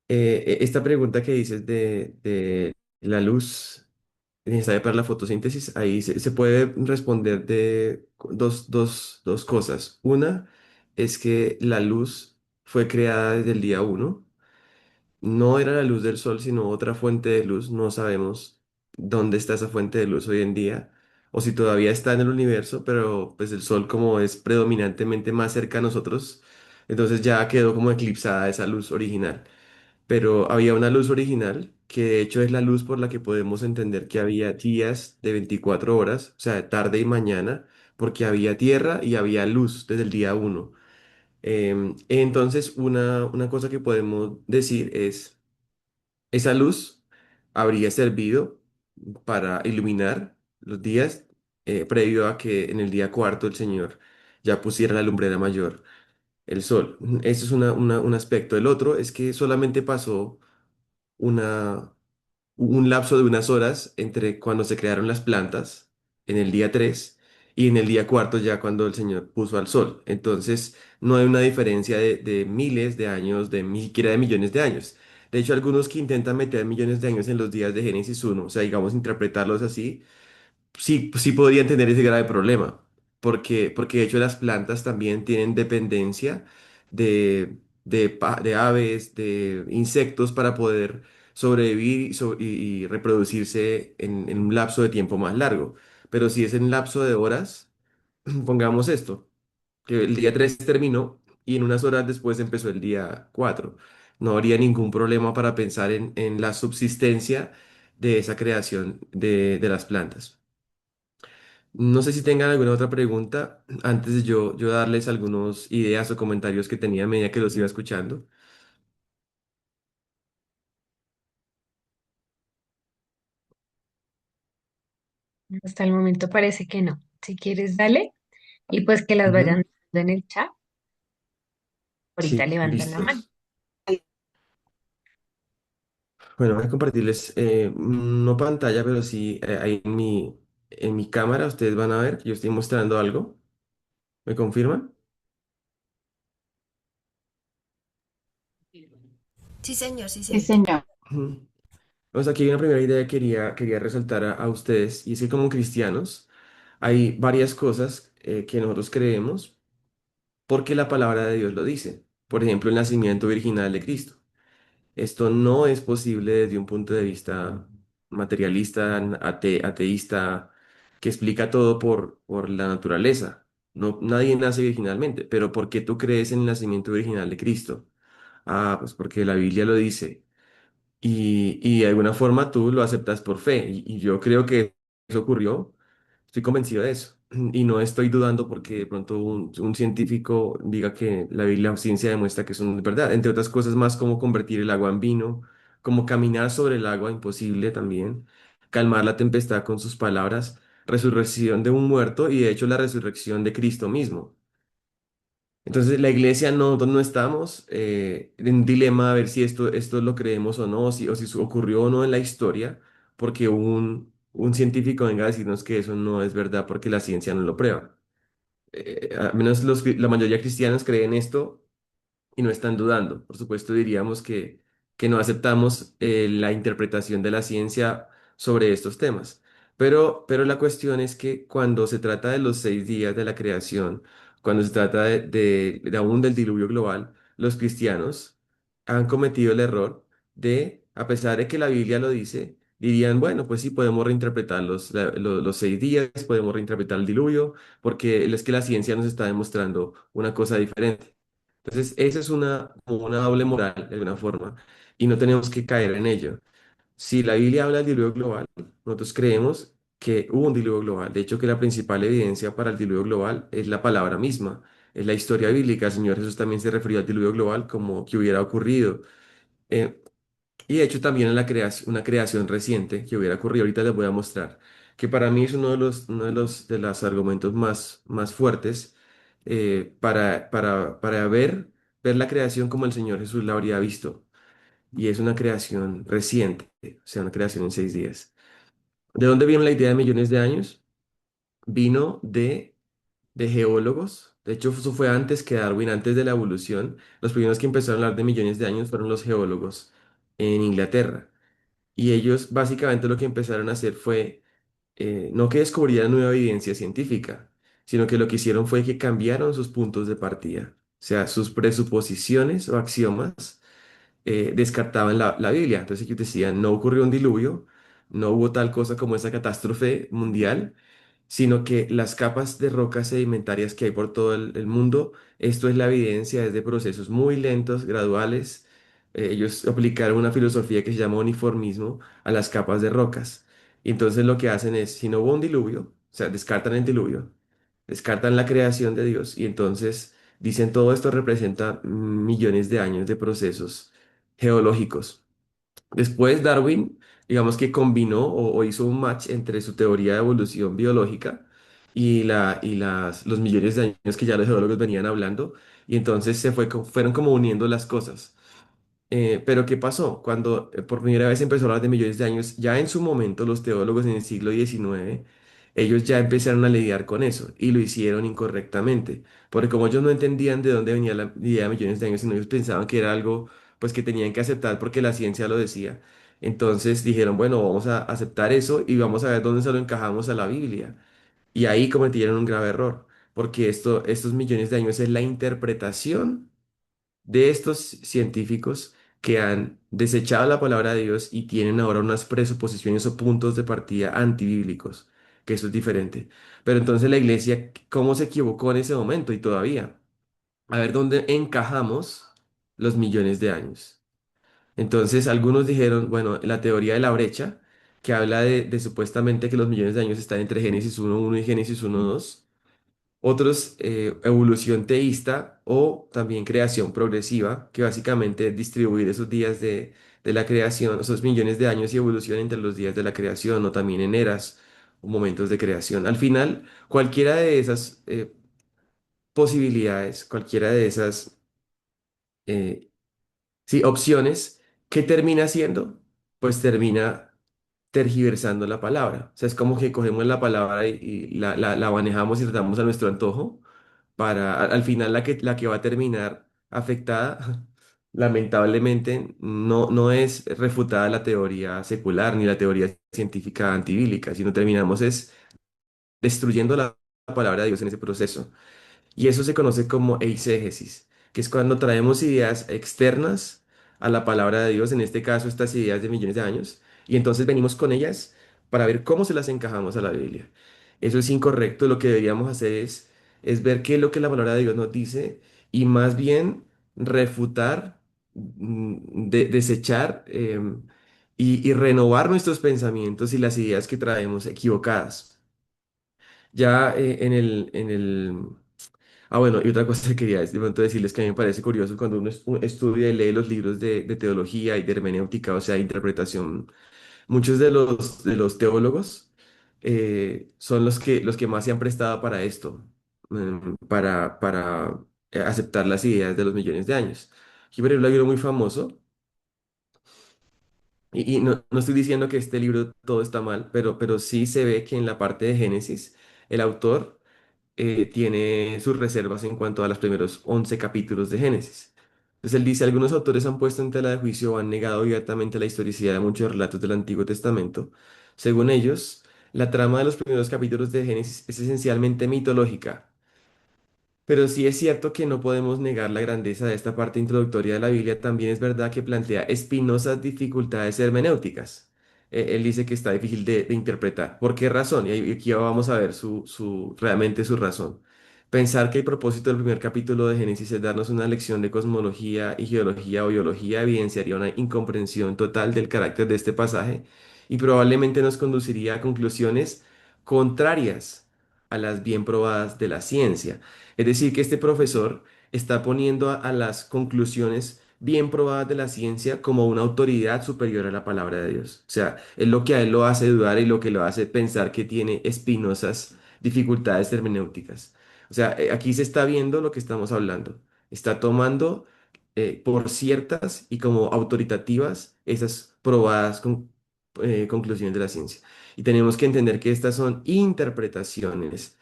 Speaker 7: Esta pregunta que dices de la luz necesaria para la fotosíntesis, ahí se puede responder de dos cosas. Una es que la luz fue creada desde el día uno. No era la luz del sol, sino otra fuente de luz. No sabemos dónde está esa fuente de luz hoy en día, o si todavía está en el universo, pero pues el sol como es predominantemente más cerca a nosotros, entonces ya quedó como eclipsada esa luz original. Pero había una luz original, que de hecho es la luz por la que podemos entender que había días de 24 horas, o sea, de tarde y mañana, porque había tierra y había luz desde el día uno. Entonces, una cosa que podemos decir es, esa luz habría servido para iluminar los días previo a que en el día cuarto el Señor ya pusiera la lumbrera mayor, el sol. Ese es un aspecto. El otro es que solamente pasó una, un lapso de unas horas entre cuando se crearon las plantas, en el día 3 y en el día cuarto ya cuando el Señor puso al sol. Entonces, no hay una diferencia de miles de años, de ni siquiera de millones de años. De hecho, algunos que intentan meter millones de años en los días de Génesis uno, o sea, digamos, interpretarlos así, sí podrían tener ese grave problema, porque de hecho las plantas también tienen dependencia de aves, de insectos para poder sobrevivir y reproducirse en un lapso de tiempo más largo. Pero si es en lapso de horas, pongamos esto, que el día 3 terminó y en unas horas después empezó el día 4, no habría ningún problema para pensar en la subsistencia de esa creación de las plantas. No sé si tengan alguna otra pregunta antes de yo darles algunas ideas o comentarios que tenía a medida que los iba escuchando.
Speaker 1: hasta el momento parece que no. Si quieres, dale. Y pues que las
Speaker 7: Ujú.
Speaker 1: vayan dando en el chat. Ahorita
Speaker 7: Sí,
Speaker 1: levantan la mano.
Speaker 7: listos. Bueno, voy a compartirles, no pantalla, pero sí ahí en mi cámara ustedes van a ver que yo estoy mostrando algo. ¿Me confirman?
Speaker 6: Sí, señor, sí,
Speaker 4: Sí,
Speaker 6: señor.
Speaker 4: señor.
Speaker 7: Ujú. Pues aquí hay una primera idea que quería resaltar a ustedes, y es que como cristianos hay varias cosas que nosotros creemos porque la palabra de Dios lo dice. Por ejemplo, el nacimiento virginal de Cristo. Esto no es posible desde un punto de vista materialista, ateísta, que explica todo por la naturaleza. No, nadie nace virginalmente, pero ¿por qué tú crees en el nacimiento virginal de Cristo? Ah, pues porque la Biblia lo dice y de alguna forma tú lo aceptas por fe. Y yo creo que eso ocurrió, estoy convencido de eso. Y no estoy dudando porque de pronto un científico diga que la Biblia, la ciencia demuestra que eso no es verdad. Entre otras cosas más como convertir el agua en vino, como caminar sobre el agua, imposible también, calmar la tempestad con sus palabras, resurrección de un muerto y de hecho la resurrección de Cristo mismo. Entonces, la iglesia nosotros no estamos en un dilema a ver si esto lo creemos o no, o si ocurrió o no en la historia, porque un científico venga a decirnos que eso no es verdad porque la ciencia no lo prueba. Al menos la mayoría de cristianos creen esto y no están dudando. Por supuesto, diríamos que no aceptamos la interpretación de la ciencia sobre estos temas. Pero la cuestión es que cuando se trata de los 6 días de la creación, cuando se trata de aún del diluvio global, los cristianos han cometido el error de, a pesar de que la Biblia lo dice, dirían, bueno, pues sí, podemos reinterpretar los 6 días, podemos reinterpretar el diluvio, porque es que la ciencia nos está demostrando una cosa diferente. Entonces, esa es como una doble moral, de alguna forma, y no tenemos que caer en ello. Si la Biblia habla del diluvio global, nosotros creemos que hubo un diluvio global. De hecho, que la principal evidencia para el diluvio global es la palabra misma. en la historia bíblica, el Señor Jesús también se refirió al diluvio global como que hubiera ocurrido. Eh, y de hecho también en la creación, una creación reciente que hubiera ocurrido, ahorita les voy a mostrar, que para mí es uno de los argumentos más fuertes para ver la creación como el Señor Jesús la habría visto. Y es una creación reciente, o sea, una creación en 6 días. ¿De dónde vino la idea de millones de años? Vino de geólogos. De hecho, eso fue antes que Darwin, antes de la evolución. Los primeros que empezaron a hablar de millones de años fueron los geólogos en Inglaterra. Y ellos básicamente lo que empezaron a hacer fue, no que descubrieran nueva evidencia científica, sino que lo que hicieron fue que cambiaron sus puntos de partida, o sea, sus presuposiciones o axiomas descartaban la Biblia. Entonces ellos decían, no ocurrió un diluvio, no hubo tal cosa como esa catástrofe mundial, sino que las capas de rocas sedimentarias que hay por todo el mundo, esto es la evidencia, es de procesos muy lentos, graduales. Ellos aplicaron una filosofía que se llama uniformismo a las capas de rocas. Y entonces lo que hacen es, si no hubo un diluvio, o sea, descartan el diluvio, descartan la creación de Dios y entonces dicen todo esto representa millones de años de procesos geológicos. Después Darwin, digamos que combinó o hizo un match entre su teoría de evolución biológica y los millones de años que ya los geólogos venían hablando, y entonces fueron como uniendo las cosas. Pero ¿qué pasó? Cuando por primera vez empezó a hablar de millones de años, ya en su momento los teólogos en el siglo XIX, ellos ya empezaron a lidiar con eso y lo hicieron incorrectamente, porque como ellos no entendían de dónde venía la idea de millones de años, sino ellos pensaban que era algo pues que tenían que aceptar porque la ciencia lo decía. Entonces dijeron, bueno, vamos a aceptar eso y vamos a ver dónde se lo encajamos a la Biblia. Y ahí cometieron un grave error, porque estos millones de años es la interpretación de estos científicos que han desechado la palabra de Dios y tienen ahora unas presuposiciones o puntos de partida antibíblicos, que eso es diferente. Pero entonces la iglesia, ¿cómo se equivocó en ese momento y todavía? A ver dónde encajamos los millones de años. Entonces algunos dijeron, bueno, la teoría de la brecha, que habla de supuestamente que los millones de años están entre Génesis 1.1 y Génesis 1.2. Otros, evolución teísta o también creación progresiva, que básicamente es distribuir esos días de la creación, esos millones de años y evolución entre los días de la creación o también en eras o momentos de creación. Al final, cualquiera de esas posibilidades, cualquiera de esas eh, sí, opciones, ¿qué termina haciendo? Pues termina tergiversando la palabra. O sea, es como que cogemos la palabra y la manejamos y tratamos a nuestro antojo para al final la que va a terminar afectada, lamentablemente, no es refutada la teoría secular ni la teoría científica antibíblica, sino terminamos es destruyendo la palabra de Dios en ese proceso. Y eso se conoce como eisegesis, que es cuando traemos ideas externas a la palabra de Dios, en este caso estas ideas de millones de años, y entonces venimos con ellas para ver cómo se las encajamos a la Biblia. Eso es incorrecto, lo que deberíamos hacer es ver qué es lo que la palabra de Dios nos dice y más bien refutar, desechar y renovar nuestros pensamientos y las ideas que traemos equivocadas. Ya bueno, y otra cosa que quería de pronto decirles que a mí me parece curioso cuando uno estudia y lee los libros de teología y de hermenéutica, o sea, interpretación. Muchos de los teólogos son los que más se han prestado para esto, para aceptar las ideas de los millones de años. Aquí, por ejemplo, hay uno muy famoso, y no estoy diciendo que este libro todo está mal, pero sí se ve que en la parte de Génesis, el autor tiene sus reservas en cuanto a los primeros 11 capítulos de Génesis. Entonces él dice, algunos autores han puesto en tela de juicio o han negado abiertamente la historicidad de muchos relatos del Antiguo Testamento. Según ellos, la trama de los primeros capítulos de Génesis es esencialmente mitológica, pero sí es cierto que no podemos negar la grandeza de esta parte introductoria de la Biblia. También es verdad que plantea espinosas dificultades hermenéuticas. Él dice que está difícil de interpretar. ¿Por qué razón? Y aquí vamos a ver realmente su razón. Pensar que el propósito del primer capítulo de Génesis es darnos una lección de cosmología y geología o biología evidenciaría una incomprensión total del carácter de este pasaje y probablemente nos conduciría a conclusiones contrarias a las bien probadas de la ciencia. Es decir, que este profesor está poniendo a las conclusiones bien probadas de la ciencia como una autoridad superior a la palabra de Dios. O sea, es lo que a él lo hace dudar y lo que lo hace pensar que tiene espinosas dificultades hermenéuticas. O sea, aquí se está viendo lo que estamos hablando. Está tomando por ciertas y como autoritativas esas probadas conclusiones de la ciencia. Y tenemos que entender que estas son interpretaciones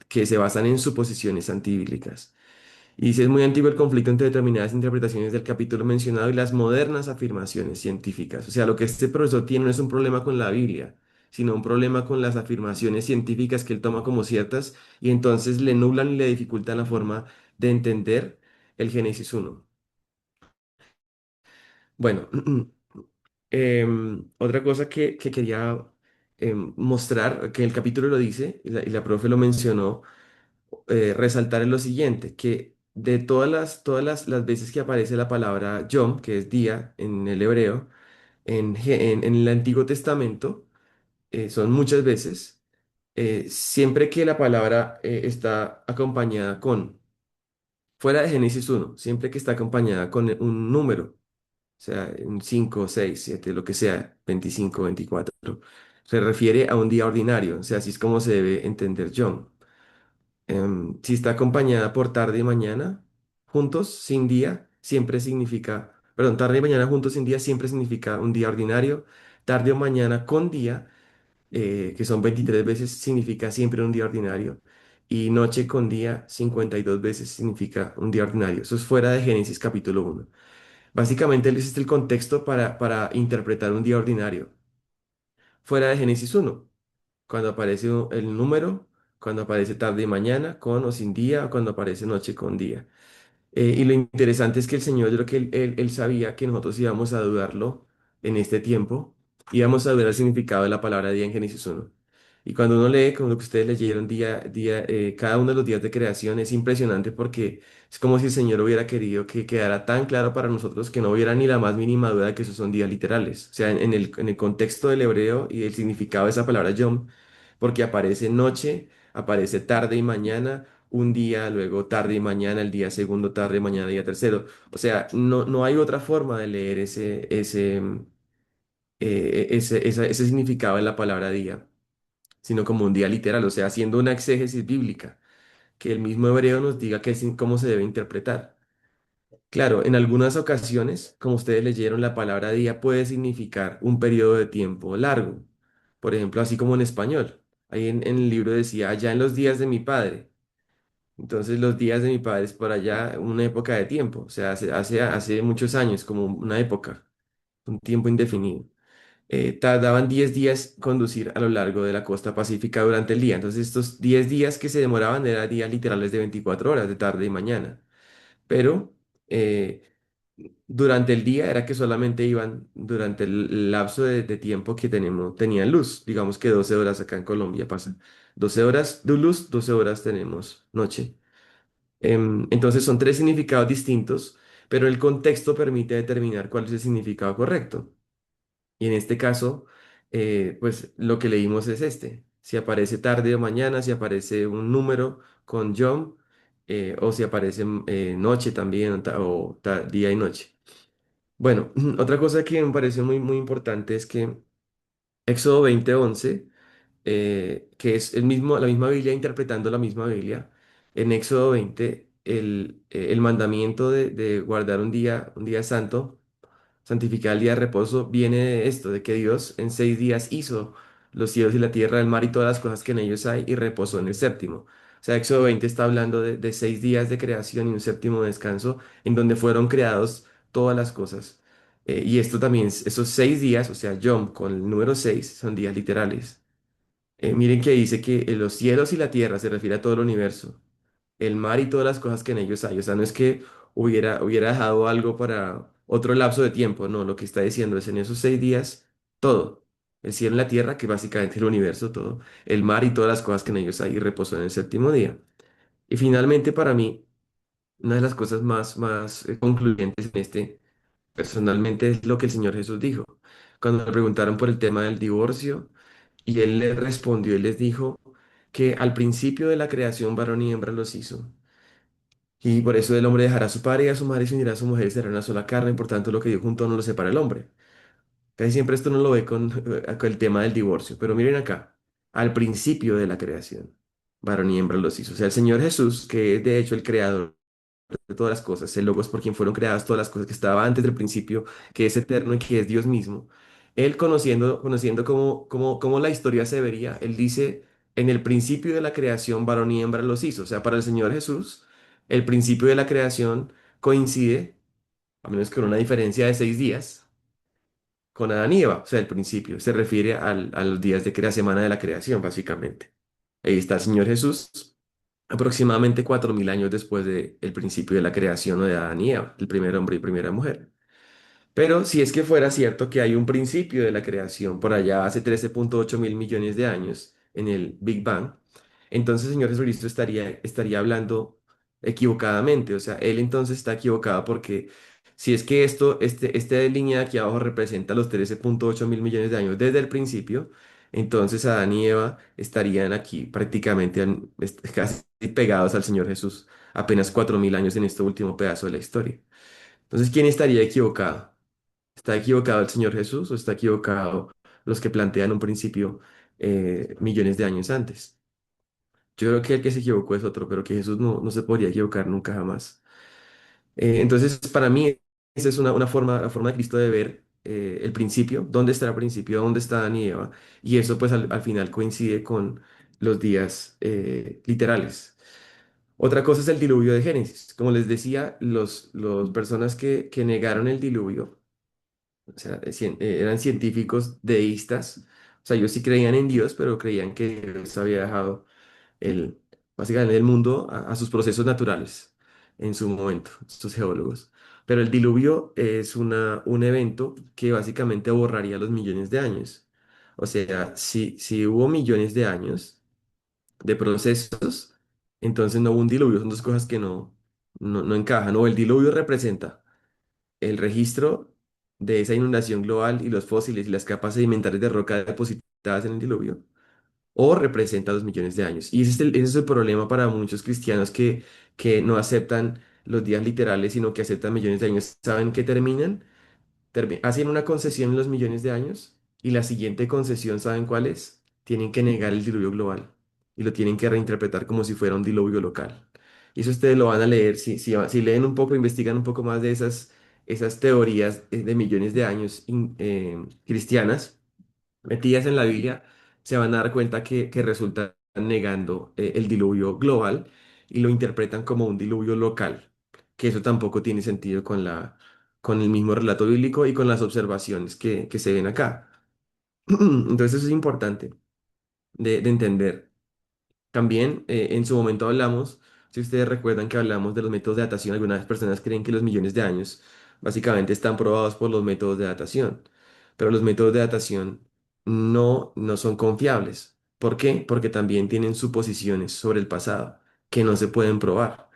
Speaker 7: que se basan en suposiciones antibíblicas. Y dice, es muy antiguo el conflicto entre determinadas interpretaciones del capítulo mencionado y las modernas afirmaciones científicas. O sea, lo que este profesor tiene no es un problema con la Biblia, sino un problema con las afirmaciones científicas que él toma como ciertas y entonces le nublan y le dificultan la forma de entender el Génesis 1. Bueno, otra cosa que quería mostrar, que el capítulo lo dice, y la profe lo mencionó, resaltar es lo siguiente, que de las veces que aparece la palabra yom, que es día en el hebreo, en el Antiguo Testamento, son muchas veces, siempre que la palabra está acompañada con, fuera de Génesis 1, siempre que está acompañada con un número, o sea, un 5, 6, 7, lo que sea, 25, 24, se refiere a un día ordinario, o sea, así es como se debe entender yom. Si está acompañada por tarde y mañana, juntos, sin día, siempre significa, perdón, tarde y mañana juntos sin día siempre significa un día ordinario. Tarde o mañana con día, que son 23 veces, significa siempre un día ordinario. Y noche con día, 52 veces significa un día ordinario. Eso es fuera de Génesis capítulo 1. Básicamente, ese es el contexto para interpretar un día ordinario. Fuera de Génesis 1 cuando aparece el número, cuando aparece tarde y mañana, con o sin día, o cuando aparece noche con día. Y lo interesante es que el Señor, yo creo que él sabía que nosotros íbamos a dudarlo en este tiempo, íbamos a dudar el significado de la palabra día en Génesis 1. Y cuando uno lee, como lo que ustedes leyeron cada uno de los días de creación, es impresionante porque es como si el Señor hubiera querido que quedara tan claro para nosotros que no hubiera ni la más mínima duda de que esos son días literales. O sea, en el contexto del hebreo y el significado de esa palabra yom, porque aparece noche, aparece tarde y mañana un día, luego tarde y mañana, el día segundo, tarde y mañana, día tercero. O sea, no hay otra forma de leer ese significado de la palabra día, sino como un día literal, o sea, haciendo una exégesis bíblica, que el mismo hebreo nos diga cómo se debe interpretar. Claro, en algunas ocasiones, como ustedes leyeron, la palabra día puede significar un periodo de tiempo largo. Por ejemplo, así como en español. Ahí en el libro decía, allá en los días de mi padre. Entonces los días de mi padre es por allá una época de tiempo, o sea, hace muchos años, como una época, un tiempo indefinido. Tardaban 10 días conducir a lo largo de la costa pacífica durante el día. Entonces estos 10 días que se demoraban eran días literales de 24 horas, de tarde y mañana. Pero eh, durante el día era que solamente iban durante el lapso de tiempo que tenían luz. Digamos que 12 horas acá en Colombia pasan. 12 horas de luz, 12 horas tenemos noche. Entonces son tres significados distintos, pero el contexto permite determinar cuál es el significado correcto. Y en este caso, pues lo que leímos es este. Si aparece tarde o mañana, si aparece un número con Yom, o si aparece noche también, día y noche. Bueno, otra cosa que me pareció muy, muy importante es que Éxodo 20:11 que es la misma Biblia interpretando la misma Biblia. En Éxodo 20, el mandamiento de guardar un día santo, santificar el día de reposo, viene de esto, de que Dios en 6 días hizo los cielos y la tierra, el mar y todas las cosas que en ellos hay y reposó en el séptimo. O sea, Éxodo 20 está hablando de 6 días de creación y un séptimo descanso en donde fueron creados todas las cosas. Y esto también, esos 6 días, o sea, Yom con el número 6, son días literales. Miren que dice que los cielos y la tierra se refiere a todo el universo, el mar y todas las cosas que en ellos hay. O sea, no es que hubiera dejado algo para otro lapso de tiempo, no, lo que está diciendo es en esos 6 días, todo. El cielo y la tierra, que básicamente el universo, todo. El mar y todas las cosas que en ellos hay y reposó en el séptimo día. Y finalmente, para mí, una de las cosas más concluyentes en personalmente, es lo que el Señor Jesús dijo. Cuando le preguntaron por el tema del divorcio, y él les respondió y les dijo, que al principio de la creación varón y hembra los hizo. Y por eso el hombre dejará a su padre y a su madre y se unirá a su mujer y será una sola carne, por tanto lo que Dios junto no lo separa el hombre. Casi siempre esto no lo ve con el tema del divorcio, pero miren acá, al principio de la creación, varón y hembra los hizo. O sea, el Señor Jesús, que es de hecho el creador de todas las cosas, el Logos por quien fueron creadas todas las cosas que estaba antes del principio, que es eterno y que es Dios mismo. Él conociendo cómo la historia se vería, él dice, en el principio de la creación, varón y hembra los hizo. O sea, para el Señor Jesús, el principio de la creación coincide, a menos que con una diferencia de 6 días, con Adán y Eva. O sea, el principio se refiere a los días de la semana de la creación, básicamente. Ahí está el Señor Jesús aproximadamente 4000 años después del principio de la creación o de Adán y Eva, el primer hombre y primera mujer. Pero si es que fuera cierto que hay un principio de la creación por allá hace 13,8 mil millones de años en el Big Bang, entonces el Señor Jesucristo estaría hablando equivocadamente. O sea, Él entonces está equivocado porque si es que esta línea de aquí abajo representa los 13,8 mil millones de años desde el principio, entonces Adán y Eva estarían aquí prácticamente casi pegados al Señor Jesús, apenas 4000 años en este último pedazo de la historia. Entonces, ¿quién estaría equivocado? ¿Está equivocado el Señor Jesús o está equivocado los que plantean un principio millones de años antes? Yo creo que el que se equivocó es otro, pero que Jesús no se podría equivocar nunca jamás. Entonces, para mí, esa es una forma, la forma de Cristo de ver el principio, dónde está el principio, dónde está Adán y Eva, y eso pues al final coincide con los días literales. Otra cosa es el diluvio de Génesis. Como les decía, los personas que negaron el diluvio, o sea, eran científicos deístas. O sea, ellos sí creían en Dios, pero creían que Dios había dejado el, básicamente el mundo a sus procesos naturales en su momento, estos geólogos. Pero el diluvio es un evento que básicamente borraría los millones de años. O sea, si hubo millones de años de procesos, entonces no hubo un diluvio. Son dos cosas que no encajan. O el diluvio representa el registro de esa inundación global y los fósiles y las capas sedimentarias de roca depositadas en el diluvio, o representa los millones de años. Y ese es el problema para muchos cristianos que no aceptan los días literales, sino que aceptan millones de años. ¿Saben qué terminan? Hacen una concesión en los millones de años y la siguiente concesión, ¿saben cuál es? Tienen que negar el diluvio global y lo tienen que reinterpretar como si fuera un diluvio local. Y eso ustedes lo van a leer, si leen un poco, investigan un poco más de esas teorías de millones de años cristianas metidas en la Biblia, se van a dar cuenta que resultan negando el diluvio global y lo interpretan como un diluvio local, que eso tampoco tiene sentido con el mismo relato bíblico y con las observaciones que se ven acá. Entonces eso es importante de entender. También en su momento hablamos, si ustedes recuerdan que hablamos de los métodos de datación, algunas personas creen que los millones de años básicamente están probados por los métodos de datación, pero los métodos de datación no son confiables. ¿Por qué? Porque también tienen suposiciones sobre el pasado que no se pueden probar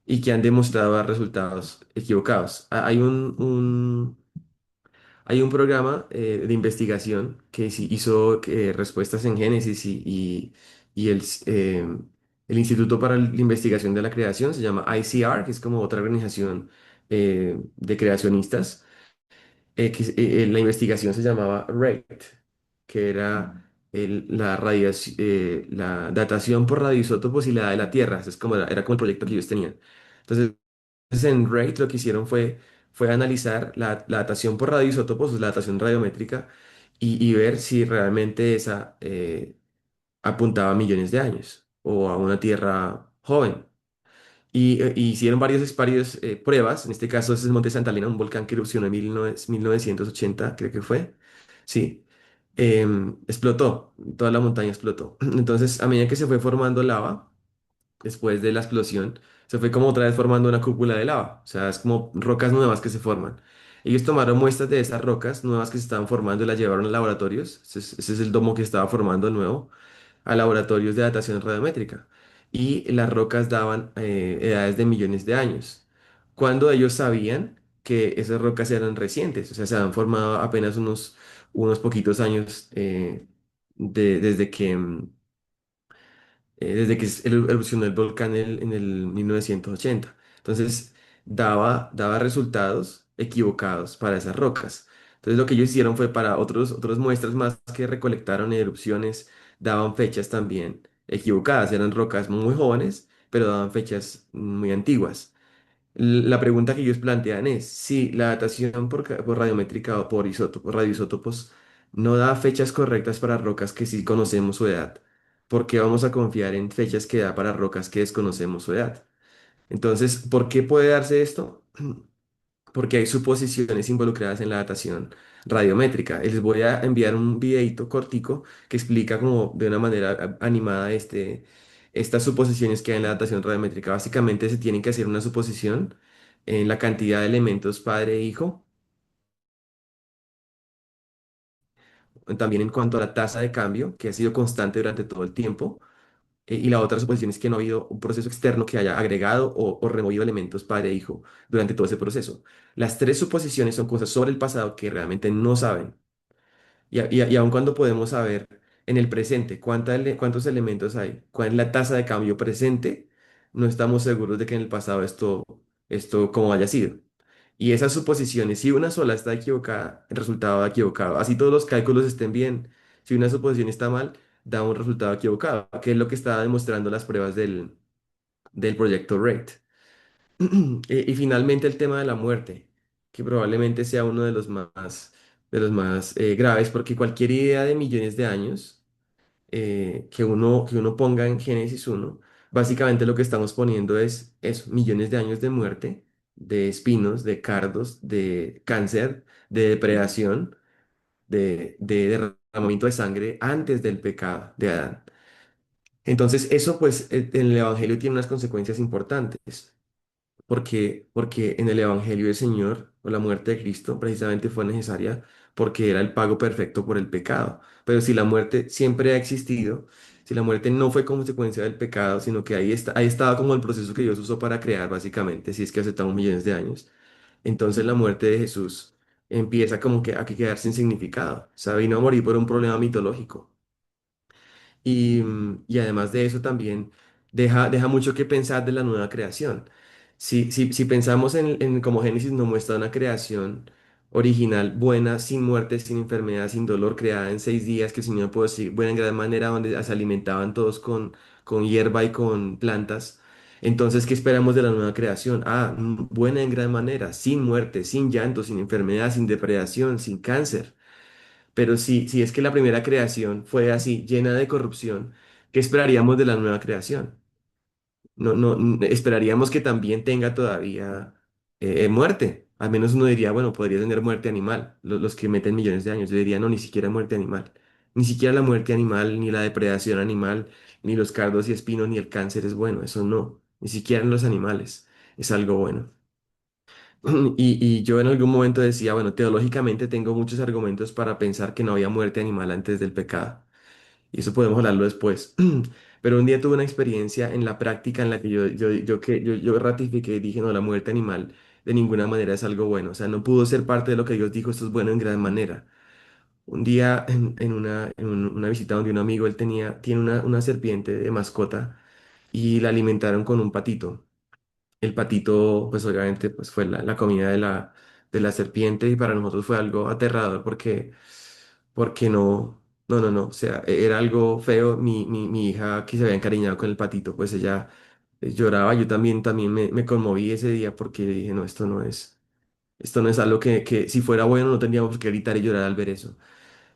Speaker 7: y que han demostrado dar resultados equivocados. Hay un programa de investigación que sí hizo respuestas en Génesis y el Instituto para la Investigación de la Creación se llama ICR, que es como otra organización de creacionistas. La investigación se llamaba RATE, que era la datación por radioisótopos y la edad de la Tierra. Es como era como el proyecto que ellos tenían. Entonces, en RATE lo que hicieron fue analizar la datación por radioisótopos, la datación radiométrica, y ver si realmente esa apuntaba a millones de años o a una Tierra joven. Y hicieron varias pruebas. En este caso, ese es el Monte Santa Elena, un volcán que erupcionó en 1980, creo que fue. Sí. Explotó, toda la montaña explotó. Entonces, a medida que se fue formando lava, después de la explosión, se fue como otra vez formando una cúpula de lava. O sea, es como rocas nuevas que se forman. Ellos tomaron muestras de esas rocas nuevas que se estaban formando y las llevaron a laboratorios. Ese es el domo que estaba formando nuevo, a laboratorios de datación radiométrica. Y las rocas daban edades de millones de años, cuando ellos sabían que esas rocas eran recientes. O sea, se han formado apenas unos poquitos años desde que desde que erupcionó el volcán en el 1980. Entonces, daba resultados equivocados para esas rocas. Entonces, lo que ellos hicieron fue para otras muestras más que recolectaron en erupciones, daban fechas también equivocadas. Eran rocas muy jóvenes, pero daban fechas muy antiguas. La pregunta que ellos plantean es si la datación por radiométrica o por radioisótopos no da fechas correctas para rocas que sí conocemos su edad. ¿Por qué vamos a confiar en fechas que da para rocas que desconocemos su edad? Entonces, ¿por qué puede darse esto? Porque hay suposiciones involucradas en la datación radiométrica. Les voy a enviar un videito cortico que explica como de una manera animada estas suposiciones que hay en la datación radiométrica. Básicamente se tiene que hacer una suposición en la cantidad de elementos padre e hijo, también en cuanto a la tasa de cambio, que ha sido constante durante todo el tiempo. Y la otra suposición es que no ha habido un proceso externo que haya agregado o removido elementos padre e hijo durante todo ese proceso. Las tres suposiciones son cosas sobre el pasado que realmente no saben. Y aun cuando podemos saber en el presente cuántos elementos hay, cuál es la tasa de cambio presente, no estamos seguros de que en el pasado esto como haya sido. Y esas suposiciones, si una sola está equivocada, el resultado va equivocado. Así todos los cálculos estén bien, si una suposición está mal, da un resultado equivocado, que es lo que está demostrando las pruebas del proyecto RATE. Y finalmente el tema de la muerte, que probablemente sea uno de los más graves, porque cualquier idea de millones de años que uno ponga en Génesis 1, básicamente lo que estamos poniendo es eso, millones de años de muerte, de espinos, de cardos, de cáncer, de depredación, de derramamiento de sangre antes del pecado de Adán. Entonces, eso pues en el Evangelio tiene unas consecuencias importantes. Porque en el Evangelio del Señor, o la muerte de Cristo, precisamente fue necesaria porque era el pago perfecto por el pecado. Pero si la muerte siempre ha existido, si la muerte no fue consecuencia del pecado, sino que ahí estaba como el proceso que Dios usó para crear, básicamente, si es que aceptamos millones de años, entonces la muerte de Jesús empieza como que a quedar sin significado. O sea, vino a morir por un problema mitológico. Y además de eso también deja mucho que pensar de la nueva creación. Si pensamos en cómo Génesis nos muestra una creación original, buena, sin muerte, sin enfermedad, sin dolor, creada en 6 días, que el Señor puede decir, buena en gran manera, donde se alimentaban todos con hierba y con plantas. Entonces, ¿qué esperamos de la nueva creación? Buena en gran manera, sin muerte, sin llanto, sin enfermedad, sin depredación, sin cáncer. Pero si es que la primera creación fue así, llena de corrupción, ¿qué esperaríamos de la nueva creación? No, no, esperaríamos que también tenga todavía muerte. Al menos uno diría, bueno, podría tener muerte animal. Los que meten millones de años, yo diría, no, ni siquiera muerte animal. Ni siquiera la muerte animal, ni la depredación animal, ni los cardos y espinos, ni el cáncer es bueno. Eso no. Ni siquiera en los animales es algo bueno. Y yo en algún momento decía, bueno, teológicamente tengo muchos argumentos para pensar que no había muerte animal antes del pecado. Y eso podemos hablarlo después. Pero un día tuve una experiencia en la práctica en la que yo ratifiqué y dije, no, la muerte animal de ninguna manera es algo bueno. O sea, no pudo ser parte de lo que Dios dijo, esto es bueno en gran manera. Un día en una visita donde un amigo, tiene una serpiente de mascota y la alimentaron con un patito. El patito, pues obviamente, pues fue la comida de la serpiente y para nosotros fue algo aterrador porque no, o sea, era algo feo. Mi hija que se había encariñado con el patito, pues ella lloraba. Yo también me conmoví ese día porque dije, no, esto no es algo que si fuera bueno no tendríamos por qué gritar y llorar al ver eso.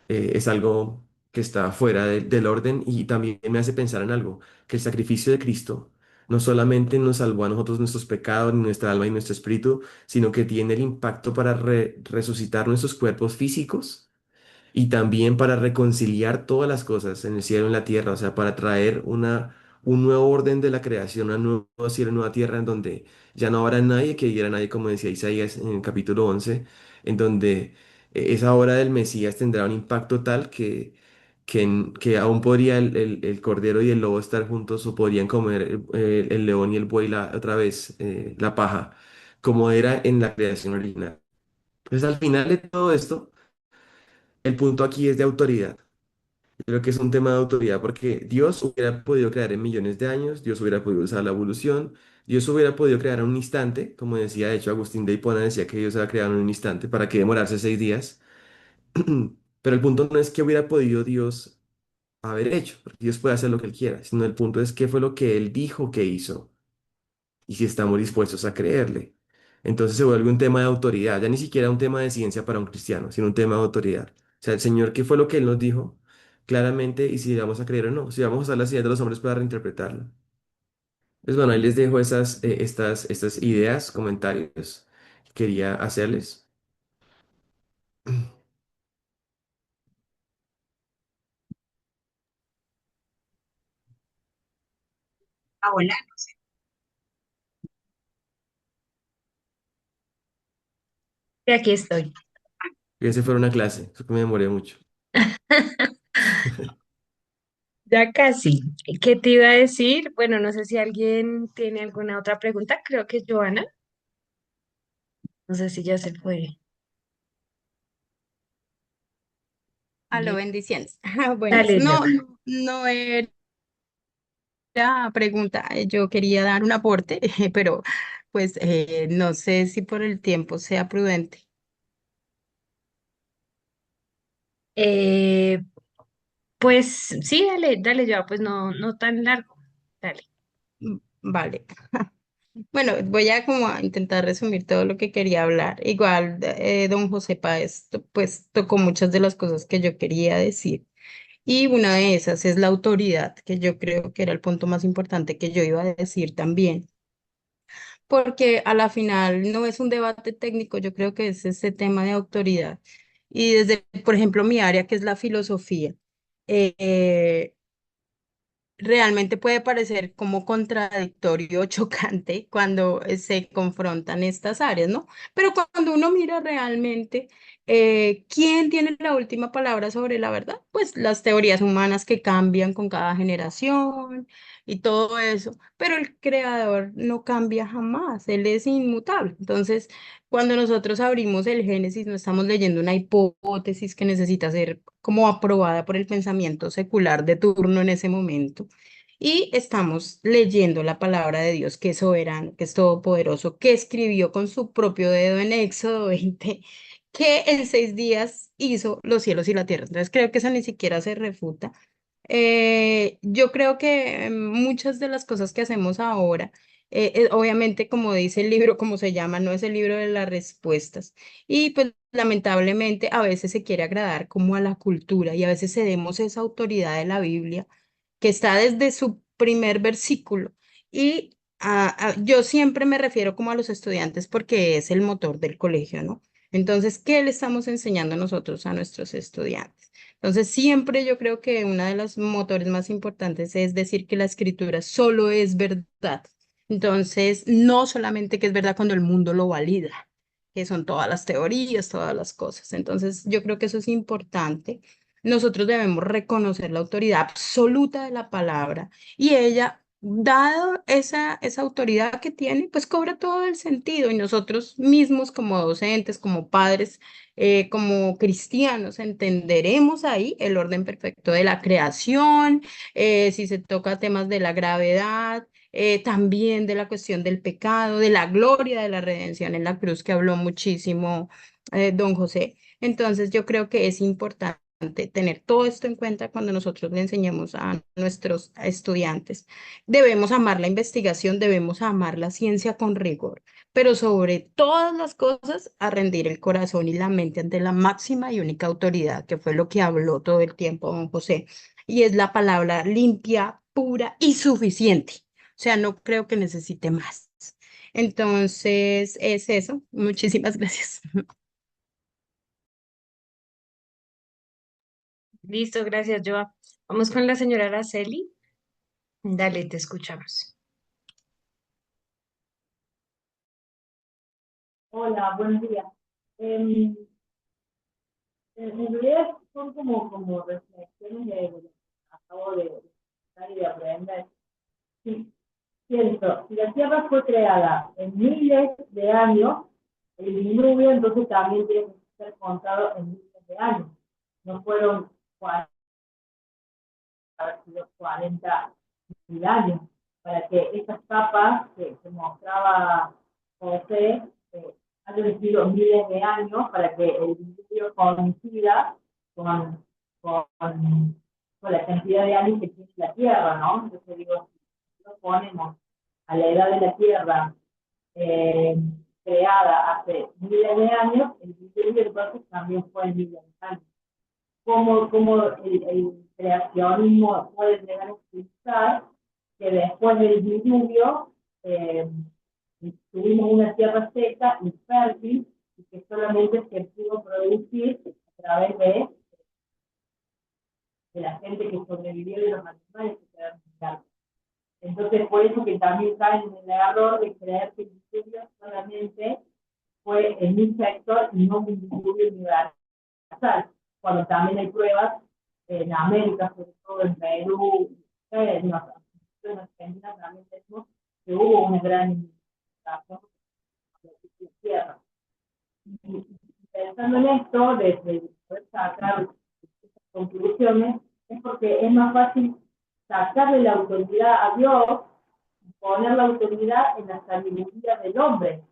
Speaker 7: Es algo que está fuera del orden y también me hace pensar en algo, que el sacrificio de Cristo no solamente nos salvó a nosotros nuestros pecados, ni nuestra alma y nuestro espíritu, sino que tiene el impacto para resucitar nuestros cuerpos físicos y también para reconciliar todas las cosas en el cielo y en la tierra, o sea, para traer un nuevo orden de la creación, un nuevo cielo, una nueva tierra en donde ya no habrá nadie que diera a nadie, como decía Isaías en el capítulo 11, en donde esa obra del Mesías tendrá un impacto tal que aún podría el cordero y el lobo estar juntos o podrían comer el león y el buey otra vez la paja, como era en la creación original. Entonces, al final de todo esto, el punto aquí es de autoridad. Creo que es un tema de autoridad porque Dios hubiera podido crear en millones de años, Dios hubiera podido usar la evolución, Dios hubiera podido crear en un instante, como decía, de hecho, Agustín de Hipona decía que Dios ha creado en un instante, ¿para qué demorarse 6 días? Pero el punto no es que hubiera podido Dios haber hecho, porque Dios puede hacer lo que Él quiera, sino el punto es qué fue lo que Él dijo que hizo y si estamos dispuestos a creerle. Entonces se vuelve un tema de autoridad, ya ni siquiera un tema de ciencia para un cristiano, sino un tema de autoridad. O sea, el Señor, ¿qué fue lo que Él nos dijo claramente y si vamos a creer o no? Si vamos a usar las ideas de los hombres para reinterpretarlo. Pues bueno, ahí les dejo estas ideas, comentarios que quería hacerles.
Speaker 2: Ah, hola, no sé.
Speaker 1: Y aquí estoy.
Speaker 7: Y ese fue una clase, eso que me demoré mucho.
Speaker 1: Ya casi. ¿Qué te iba a decir? Bueno, no sé si alguien tiene alguna otra pregunta. Creo que Joana. No sé si ya se fue.
Speaker 8: Aló, bendiciones. Buenas.
Speaker 1: Dale,
Speaker 8: No,
Speaker 1: Joana.
Speaker 8: no era pregunta. Yo quería dar un aporte, pero pues no sé si por el tiempo sea prudente.
Speaker 1: Eh, pues sí, dale, dale, Joa, pues no, no tan largo. Dale.
Speaker 8: Vale. Bueno, voy a como a intentar resumir todo lo que quería hablar. Igual, don José Páez, pues tocó muchas de las cosas que yo quería decir. Y una de esas es la autoridad, que yo creo que era el punto más importante que yo iba a decir también. Porque a la final no es un debate técnico, yo creo que es ese tema de autoridad. Y desde, por ejemplo, mi área, que es la filosofía, eh, realmente puede parecer como contradictorio o chocante cuando se confrontan estas áreas, ¿no? Pero cuando uno mira realmente quién tiene la última palabra sobre la verdad, pues las teorías humanas que cambian con cada generación y todo eso, pero el creador no cambia jamás, él es inmutable. Entonces, cuando nosotros abrimos el Génesis, no estamos leyendo una hipótesis que necesita ser como aprobada por el pensamiento secular de turno en ese momento. Y estamos leyendo la palabra de Dios, que es soberano, que es todopoderoso, que escribió con su propio dedo en Éxodo 20, que en 6 días hizo los cielos y la tierra. Entonces creo que esa ni siquiera se refuta. Yo creo que muchas de las cosas que hacemos ahora, obviamente como dice el libro, como se llama, no es el libro de las respuestas. Y pues lamentablemente a veces se quiere agradar como a la cultura y a veces cedemos esa autoridad de la Biblia que está desde su primer versículo. Y yo siempre me refiero como a los estudiantes porque es el motor del colegio, ¿no? Entonces, ¿qué le estamos enseñando nosotros a nuestros estudiantes? Entonces, siempre yo creo que una de los motores más importantes es decir que la escritura solo es verdad. Entonces, no solamente que es verdad cuando el mundo lo valida, que son todas las teorías, todas las cosas. Entonces, yo creo que eso es importante. Nosotros debemos reconocer la autoridad absoluta de la palabra y ella, dado esa autoridad que tiene, pues cobra todo el sentido y nosotros mismos como docentes, como padres, como cristianos, entenderemos ahí el orden perfecto de la creación, si se toca temas de la gravedad. También de la cuestión del pecado, de la gloria de la redención en la cruz, que habló muchísimo don José. Entonces, yo creo que es importante tener todo esto en cuenta cuando nosotros le enseñemos a nuestros estudiantes. Debemos amar la investigación, debemos amar la ciencia con rigor, pero sobre todas las cosas, a rendir el corazón y la mente ante la máxima y única autoridad, que fue lo que habló todo el tiempo don José, y es la palabra limpia, pura y suficiente. O sea, no creo que necesite más. Entonces, es eso. Muchísimas gracias.
Speaker 1: Listo, gracias, Joa. Vamos con la señora Araceli. Dale, te escuchamos.
Speaker 9: Hola, buenos días. En, en realidad son como reflexiones de lo que acabo de estar y de aprender. Sí, cierto, si la Tierra fue creada en miles de años, el diluvio entonces también tiene que ser contado en miles de años. No fueron haber sido 40.000 años, para que esas capas que mostraba José hayan sido miles de años para que el diluvio coincida con, con, con la cantidad de años que tiene la Tierra, ¿no? Entonces digo, si lo ponemos a la edad de la Tierra eh, creada hace miles de años, el diluvio entonces también fue en miles de años. Cómo el creacionismo puede llegar a explicar que después del diluvio tuvimos una tierra seca y fértil y que solamente se pudo producir a través de la gente que sobrevivió y los animales que quedaron en el. Entonces, por eso que también caen en el error de creer que el diluvio solamente fue en un sector y no un diluvio universal, cuando también hay pruebas en América, sobre todo en Perú, en Argentina también tenemos que hubo una gran inundación de la tierra. Y pensando en esto, desde poder sacar estas conclusiones, es porque es más fácil sacarle la autoridad a Dios y poner la autoridad en la sabiduría del hombre.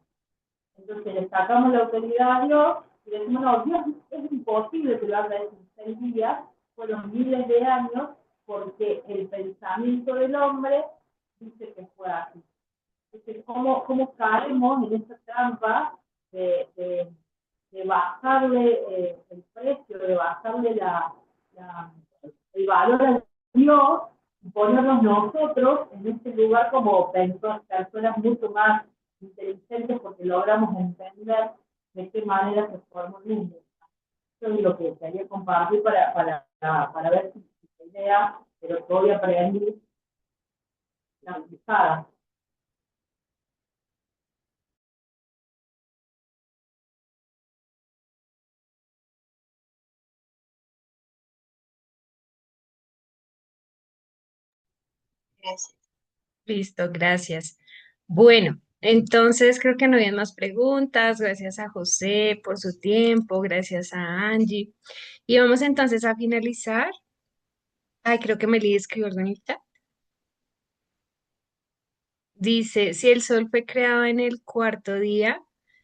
Speaker 9: Entonces le sacamos la autoridad a Dios y decimos, no, Dios es imposible que lo haga en 6 días, fueron miles de años, porque el pensamiento del hombre dice que fue así. Entonces, ¿cómo caemos en esta trampa de bajarle el precio, de bajarle el valor a Dios y ponernos nosotros en este lugar como personas mucho más inteligentes porque logramos entender de qué manera se forma el mundo? Eso es lo que quería compartir para ver si la idea, pero todavía aprendí la aplicada.
Speaker 2: Gracias.
Speaker 1: Listo, gracias. Bueno, entonces creo que no había más preguntas. Gracias a José por su tiempo, gracias a Angie. Y vamos entonces a finalizar. Ay, creo que Meli escribió algo en el chat. Dice, si el sol fue creado en el cuarto día,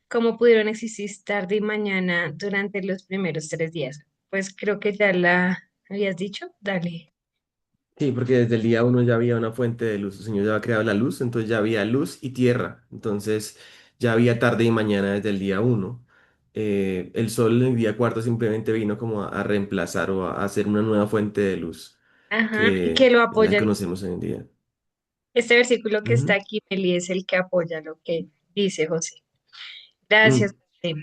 Speaker 1: ¿cómo pudieron existir tarde y mañana durante los primeros 3 días? Pues creo que ya la habías dicho. Dale.
Speaker 7: Sí, porque desde el día uno ya había una fuente de luz, el Señor ya había creado la luz, entonces ya había luz y tierra, entonces ya había tarde y mañana desde el día uno. El sol en el día cuarto simplemente vino como a reemplazar o a hacer una nueva fuente de luz,
Speaker 1: Ajá, y que
Speaker 7: que
Speaker 1: lo
Speaker 7: es la que
Speaker 1: apoyan.
Speaker 7: conocemos hoy en día.
Speaker 1: Este versículo que está
Speaker 7: Ujú.
Speaker 1: aquí, Meli, es el que apoya lo que dice José. Gracias,
Speaker 7: Mm.
Speaker 1: José.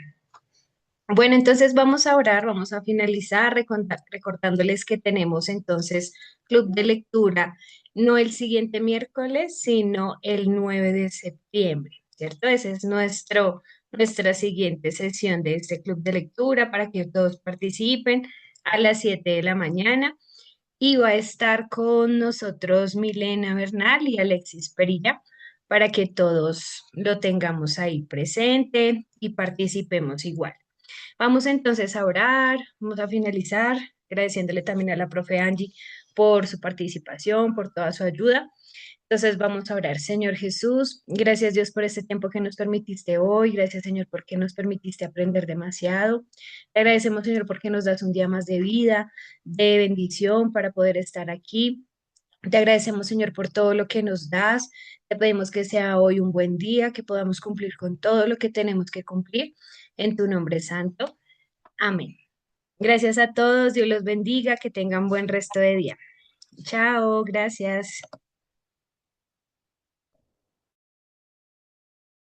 Speaker 1: Bueno, entonces vamos a orar, vamos a finalizar recordándoles que tenemos entonces club de lectura, no el siguiente miércoles, sino el 9 de septiembre, ¿cierto? Esa es nuestra siguiente sesión de este club de lectura para que todos participen a las 7 de la mañana. Y va a estar con nosotros Milena Bernal y Alexis Perilla para que todos lo tengamos ahí presente y participemos igual. Vamos entonces a orar, vamos a finalizar agradeciéndole también a la profe Angie por su participación, por toda su ayuda. Entonces vamos a orar, Señor Jesús, gracias Dios por este tiempo que nos permitiste hoy, gracias Señor porque nos permitiste aprender demasiado. Te agradecemos Señor porque nos das un día más de vida, de bendición para poder estar aquí. Te agradecemos, Señor, por todo lo que nos das. Te pedimos que sea hoy un buen día, que podamos cumplir con todo lo que tenemos que cumplir. En tu nombre santo. Amén. Gracias a todos. Dios los bendiga. Que tengan buen resto de día. Chao. Gracias.